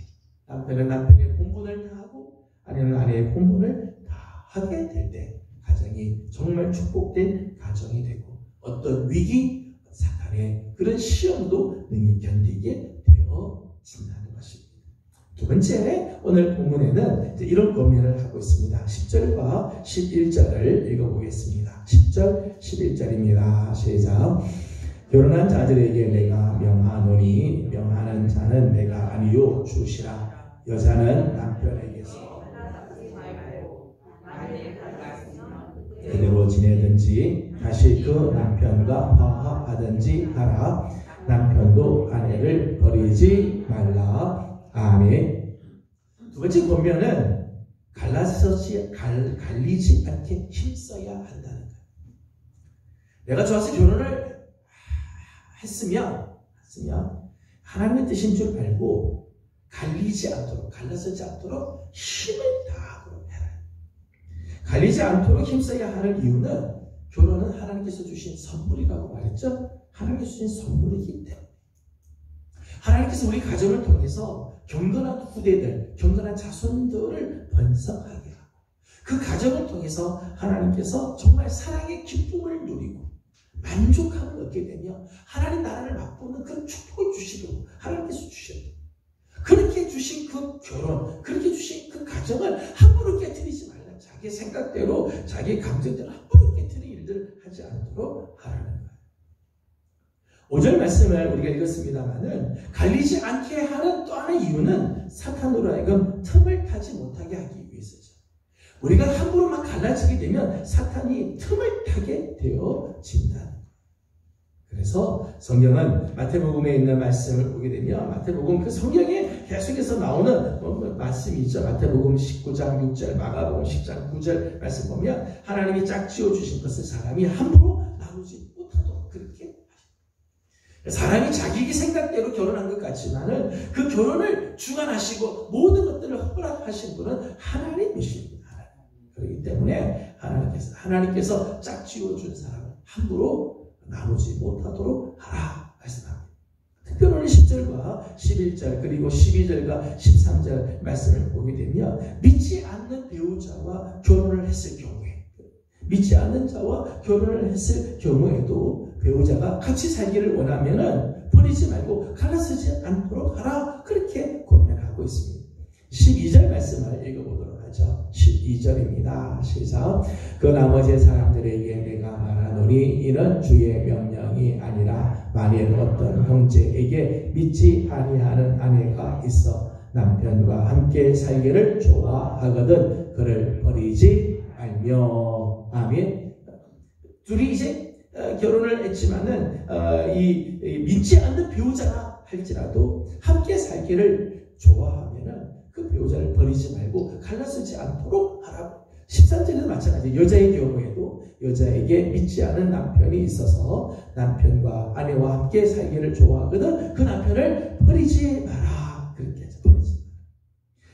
S1: 남편은 남편의 본분을 다하고 아내는 아내의 본분을 다 하게 될 때 가정이 정말 축복된 가정이 되고 어떤 위기, 사탄의 그런 시험도 능히 견디게 되어진다는 것입니다. 두 번째, 오늘 본문에는 이런 권면을 하고 있습니다. 10절과 11절을 읽어보겠습니다. 10절, 11절입니다. 시작. 결혼한 자들에게 내가 명하노니 명하는 자는 내가 아니요 주시라. 여자는 남편에게서 그대로 지내든지 다시 그 남편과 화합하든지 하라. 남편도 아내를 버리지 말라. 아멘. 두 번째 권면은 갈리지 않게 힘써야 한다는 거예요. 내가 좋아서 결혼을 했으면 하나님의 뜻인 줄 알고 갈라서지 않도록 힘을 다하도록 해라. 갈리지 않도록 힘써야 하는 이유는 결혼은 하나님께서 주신 선물이라고 말했죠. 하나님께서 주신 선물이기 때문에 하나님께서 우리 가정을 통해서 경건한 후대들, 경건한 자손들을 번성하게 하고 그 가정을 통해서 하나님께서 정말 사랑의 기쁨을 누리고 만족함을 얻게 되며 하나님 나라를 맛보는 그런 축복을 주시려고 하나님께서 주셨다. 그렇게 주신 그 결혼, 그렇게 주신 그 가정을 함부로 깨트리지 말라. 자기 생각대로, 자기 감정대로 함부로 깨트리는 일들을 하지 않도록 하라는 거예요. 5절 말씀을 우리가 읽었습니다만은 갈리지 않게 하는 또 하나의 이유는 사탄으로 하여금 틈을 타지 못하게 하기 위해서죠. 우리가 함부로 막 갈라지게 되면 사탄이 틈을 타게 되어진다. 그래서 성경은 마태복음에 있는 말씀을 보게 되면 마태복음 그 성경에 계속해서 나오는 말씀이죠. 마태복음 19장 6절, 마가복음 10장 9절 말씀 보면 하나님이 짝지어 주신 것을 사람이 함부로 나누지 못하도록 그렇게 사람이 자기 생각대로 결혼한 것 같지만은 그 결혼을 주관하시고 모든 것들을 허락하신 분은 하나님이십니다. 그렇기 때문에 하나님께서 짝지어 준 사람을 함부로 나누지 못하도록 하라 말씀합니다. 특별히 10절과 11절 그리고 12절과 13절 말씀을 보게 되면 믿지 않는 배우자와 결혼을 했을 경우에 믿지 않는 자와 결혼을 했을 경우에도 배우자가 같이 살기를 원하면은 버리지 말고 갈라서지 않도록 하라 그렇게 권면하고 있습니다. 12절 말씀을 읽어보도록 하죠. 12절입니다. 시작. 그 나머지 사람들에게 내가 말하노니 이는 주의 명령이 아니라 만일 어떤 형제에게 믿지 아니하는 아내가 있어 남편과 함께 살기를 좋아하거든 그를 버리지 말며. 아멘. 둘이 이제 결혼을 했지만은 믿지 않는 배우자라 할지라도 함께 살기를 좋아하면은 그 배우자를 버리지 말고 갈라서지 않도록 하라. 13절에도 마찬가지예요. 여자의 경우에도 여자에게 믿지 않은 남편이 있어서 남편과 아내와 함께 살기를 좋아하거든 그 남편을 버리지 마라. 그렇게 하죠.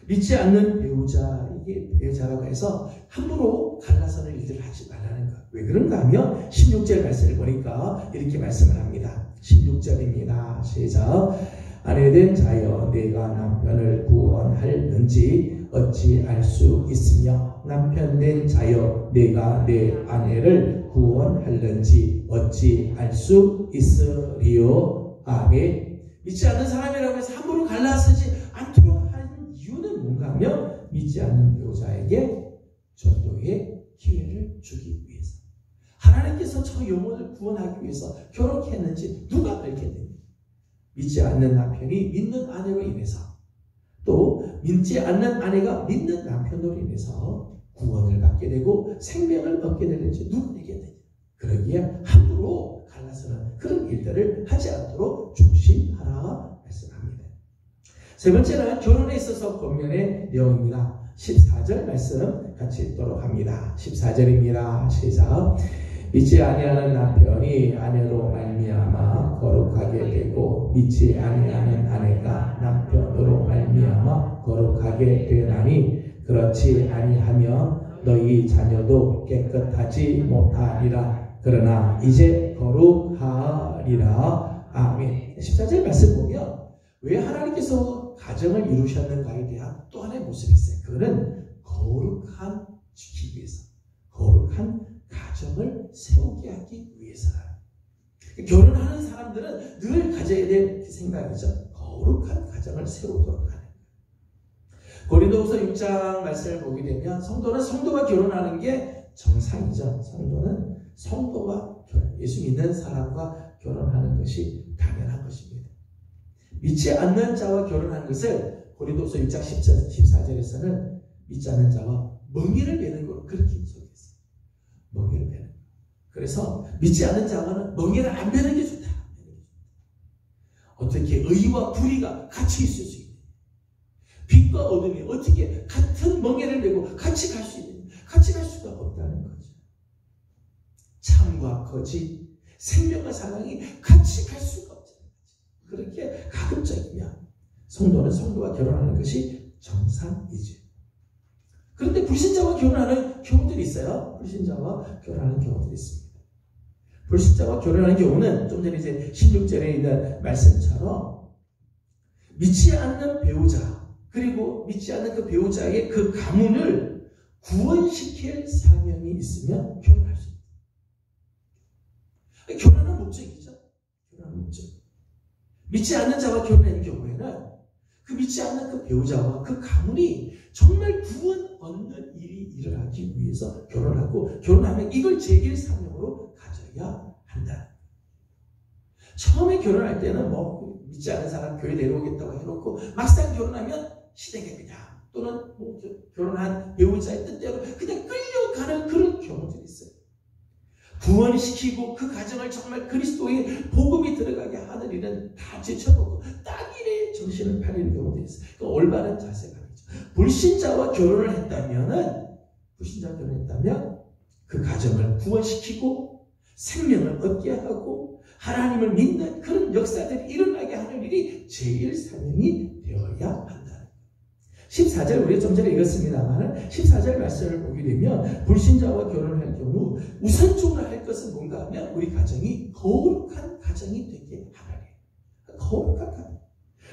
S1: 믿지 않는 배우자라고 해서 함부로 갈라서는 일들을 하지 말라는 것. 왜 그런가 하면 16절 말씀을 보니까 이렇게 말씀을 합니다. 16절입니다. 시작. 아내된 자여 내가 남편을 구원할는지 어찌 알 수 있으며 남편된 자여 내가 내 아내를 구원할는지 어찌 알 수 있으리요. 아멘. 믿지 않는 사람이라고 해서 함부로 갈라서지 않도록 하는 이유는 뭔가 하면 믿지 않는 배우자에게 전도의 기회를 주기 위해서. 하나님께서 저 영혼을 구원하기 위해서 결혼했는지 누가 알겠느냐. 믿지 않는 남편이 믿는 아내로 인해서, 또 믿지 않는 아내가 믿는 남편으로 인해서 구원을 받게 되고 생명을 얻게 되는지 누가 알겠느냐. 그러기에 함부로 갈라서는 그런 일들을 하지 않도록 조심하라 말씀합니다. 세 번째는 결혼에 있어서 권면의 내용입니다. 14절 말씀 같이 읽도록 합니다. 14절입니다. 시작. 믿지 아니하는 남편이 아내로 말미암아 거룩하게 되고 믿지 아니하는 아내가 남편으로 말미암아 거룩하게 되나니 그렇지 아니하면 너희 자녀도 깨끗하지 못하리라. 그러나 이제 거룩하리라. 아멘. 14절 말씀 보면 왜 하나님께서 가정을 이루셨는가에 대한 또 하나의 모습이 있어요. 그거는 거룩한 지키기 위해서, 거룩한 가정을 세우게 하기 위해서라. 결혼하는 사람들은 늘 가져야 될 생각이죠. 거룩한 가정을 세우도록 하는 거예요. 고린도후서 6장 말씀을 보게 되면 성도는 성도가 결혼하는 게 정상이죠. 성도는 성도와 예수 믿는 사람과 결혼하는 것이 당연한 것입니다. 믿지 않는 자와 결혼하는 것을 고린도후서 6장 14절에서는 믿지 않는 자와 멍에를 매는 걸로 그렇게 소개했어요. 멍에를 매는 거. 그래서 믿지 않는 자와는 멍에를 안 매는 게 좋다. 어떻게 의와 불의가 같이 있을 수 있는, 빛과 어둠이 어떻게 같은 멍에를 메고 같이 갈 수 있는, 같이 갈 수가 없다는 거죠. 참과 거짓, 생명과 사랑이 같이 갈 수가 없잖아요. 그렇게 가급적이면 성도는 성도와 결혼하는 것이 정상이죠. 그런데 불신자와 결혼하는 경우들이 있어요. 불신자와 결혼하는 경우들이 있습니다. 불신자와 결혼하는 경우는 좀 전에 이제 16절에 있는 말씀처럼 믿지 않는 배우자, 그리고 믿지 않는 그 배우자의 그 가문을 구원시킬 사명이 있으면 결혼할 수 있습니다. 결혼은 목적이죠. 결혼은 목적. 믿지 않는 자와 결혼하는 경우에는 그 믿지 않는 그 배우자와 그 가문이 정말 구원 얻는 일이 일어나기 위해서 결혼하고, 결혼하면 이걸 제길 사명으로 가져야 한다. 처음에 결혼할 때는 뭐 믿지 않는 사람 교회 데려오겠다고 해놓고 막상 결혼하면 시댁에 또는 뭐 결혼한 배우자의 뜻대로 그냥 끌려가는 그런 경우들이 있어요. 구원시키고 그 가정을 정말 그리스도의 복음이 들어가게 하는 일은 다 제쳐보고 딱 이래 정신을 팔리는 경우들이 있어요. 그러니까 올바른 자세가 아니죠. 불신자와 결혼을 결혼했다면 그 가정을 구원시키고 생명을 얻게 하고 하나님을 믿는 그런 역사들이 일어나게 하는 일이 제일 사명이 되어야 한다. 14절 우리가 좀 전에 읽었습니다만 14절 말씀을 보게 되면 불신자와 결혼할 경우 우선적으로 할 것은 뭔가 하면 우리 가정이 거룩한 가정이 되게 하나님. 거룩한 가정.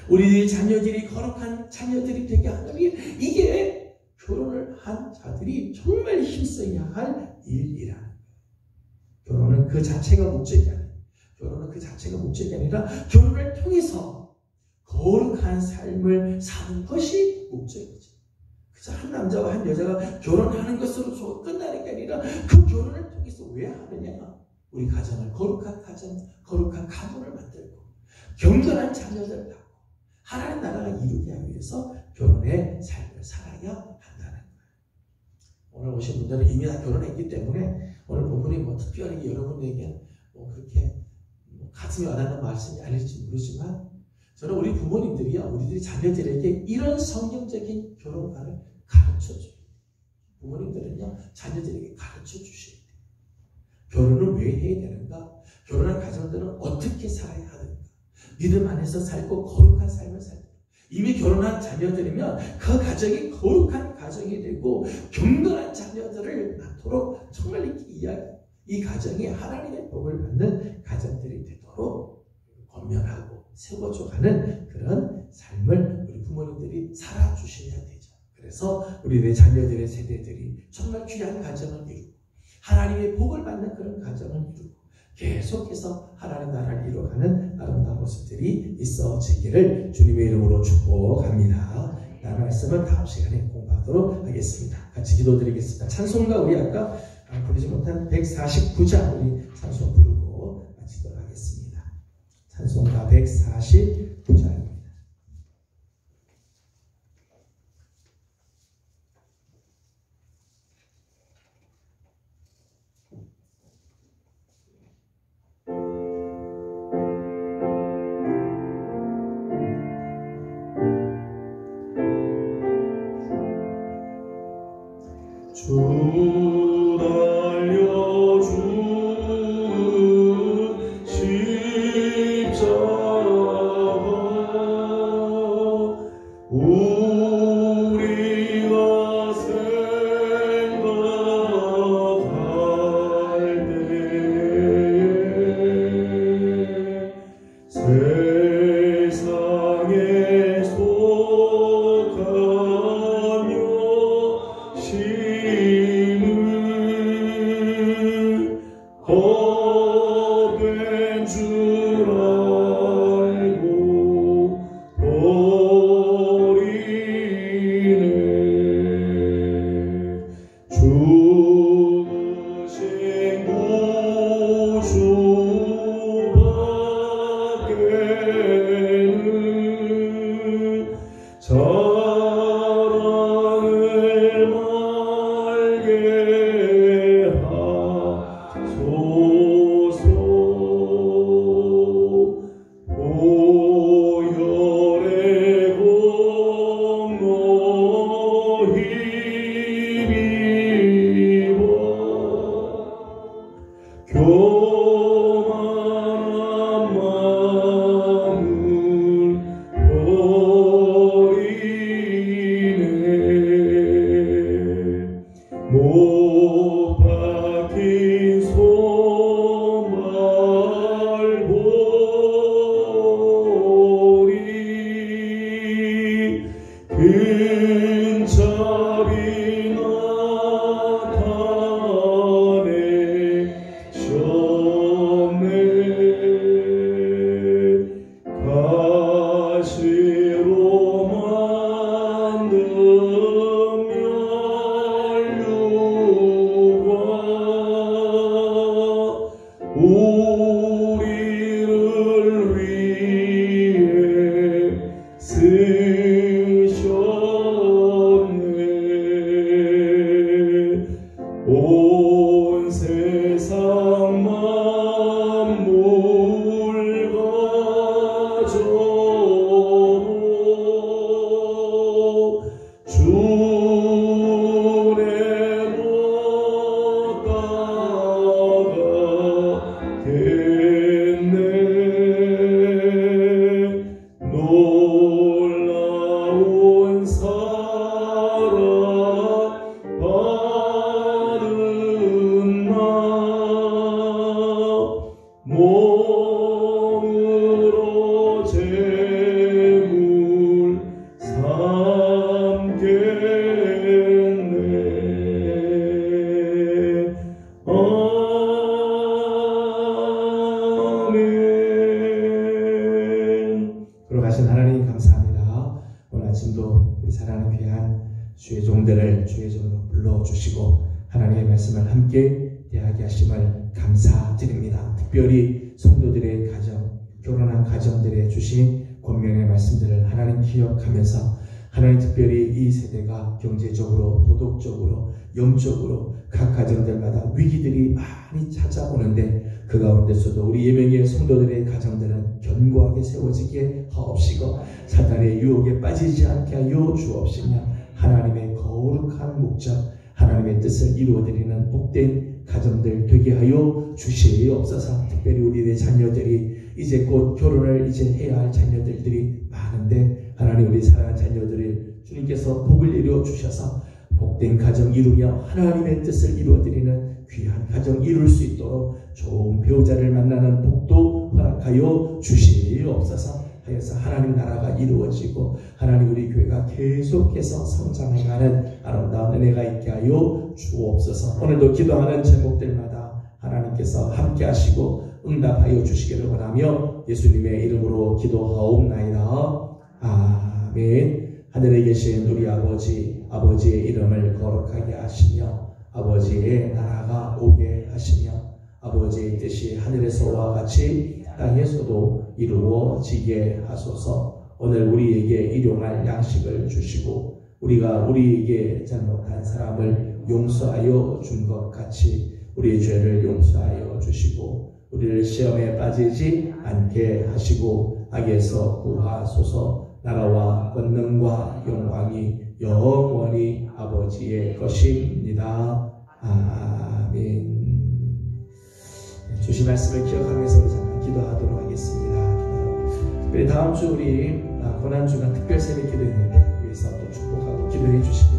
S1: 우리 자녀들이 거룩한 자녀들이 되게 하는 일, 이게 결혼을 한 자들이 정말 힘써야 할 일이라는 거예요. 결혼은 그 자체가 목적이 아니에요. 결혼은 그 자체가 목적이 아니라 결혼을 통해서 거룩한 삶을 사는 것이 목적이죠. 그래서 한 남자와 한 여자가 결혼하는 것으로 끝나는 게 아니라 그 결혼을 통해서 왜 하느냐? 우리 가정을 거룩한 가정, 거룩한 가문을 만들고 경건한 자녀들을 낳고 하나님 나라가 이루게 하기 위해서 결혼의 삶을 살아야 한다는 거예요. 오늘 오신 분들은 이미 다 결혼했기 때문에 오늘 본문이 뭐 특별히 여러분에게 뭐 그렇게 가슴에 와닿는 말씀이 아닐지 모르지만 저는 우리 부모님들이요, 우리들이 자녀들에게 이런 성경적인 결혼관을 가르쳐줘요. 부모님들은요, 자녀들에게 가르쳐 주셔야 돼요. 결혼을 왜 해야 되는가? 결혼한 가정들은 어떻게 살아야 하는가? 믿음 안에서 살고 거룩한 삶을 살고 이미 결혼한 자녀들이면 그 가정이 거룩한 가정이 되고 경건한 자녀들을 낳도록 정말 이 가정이 하나님의 복을 받는 가정들이 되도록 권면하고 세워줘가는 그런 삶을 우리 부모님들이 살아주셔야 되죠. 그래서 우리의 자녀들의 세대들이 정말 귀한 가정을 이루고 하나님의 복을 받는 그런 가정을 이루고 계속해서 하나님 나라를 이루어가는 아름다운 모습들이 있어지기를 주님의 이름으로 축복합니다. 나의 말씀은 다음 시간에 공부하도록 하겠습니다. 같이 기도드리겠습니다. 찬송가 우리 아까 부르지 못한 149장 우리 찬송 부르고 마치도록 하겠습니다. 찬송가 149장입니다.
S3: 주 달려준 십자가 우리가 생각할 때에 세상에 속하며 헛된 줄 알고 버리네. 죽으신 구주밖에는 자랑을 말게 하소서. 보혈의 공로 힘입어 교만한 마음을 버리네. 못 박힌 손발보리 근잡이 나타내셨네. 가시로 만든 멸류관 우리를 위해 쓰셨네. 온 세상 만물 가져도 주내 못 따가겠네. 놀라운 사랑 받은 나 몸으로 제물 삼겠네. 아멘.
S1: 돌아가신 하나님 감사합니다. 오늘 아침도 우리 사랑하는 귀한 주의 종들을 주의 종으로 불러주시고 하나님의 말씀을 함께 대하게 하심을 감사드립니다. 특별히 성도들의 가정, 결혼한 가정들에 주신 권면의 말씀들을 하나님 기억하면서 하나님 특별히 이 세대가 경제적으로, 도덕적으로, 영적으로 각 가정들마다 위기들이 많이 찾아오는데 그 가운데서도 우리 예명의 성도들의 가정들은 견고하게 세워지게 하옵시고 사탄의 유혹에 빠지지 않게 하여 주옵시며 하나님의 거룩한 목적, 하나님의 뜻을 이루어드리는 복된 가정들 되게 하여 주시옵소서. 특별히 우리의 자녀들이 이제 곧 결혼을 이제 해야 할 자녀들이 많은데 하나님 우리 사랑하는 자녀들을 주님께서 복을 이루어 주셔서 복된 가정 이루며 하나님의 뜻을 이루어드리는 귀한 가정 이룰 수 있도록 좋은 배우자를 만나는 복도 허락하여 주시옵소서. 하여서 하나님 나라가 이루어지고 하나님 우리 교회가 계속해서 성장해가는 아름다운 은혜가 있게 하여 주옵소서. 오늘도 기도하는 제목들마다 하나님께서 함께 하시고 응답하여 주시기를 원하며 예수님의 이름으로 기도하옵나이다. 아멘. 하늘에 계신 우리 아버지의 이름을 거룩하게 하시며 아버지의 나라가 오게 하시며 아버지의 뜻이 하늘에서와 같이 땅에서도 이루어지게 하소서. 오늘 우리에게 일용할 양식을 주시고 우리가 우리에게 잘못한 사람을 용서하여 준 것 같이 우리의 죄를 용서하여 주시고 우리를 시험에 빠지지 않게 하시고 악에서 구하소서. 나라와 권능과 영광이 영원히 아버지의 것입니다. 아멘. 주신 말씀을 기억하면서 우리 잠깐 기도하도록 하겠습니다. 특별히 다음 주 우리 고난주간 특별새벽 기도했는데 위해서 또 축복하고 기도해 주시기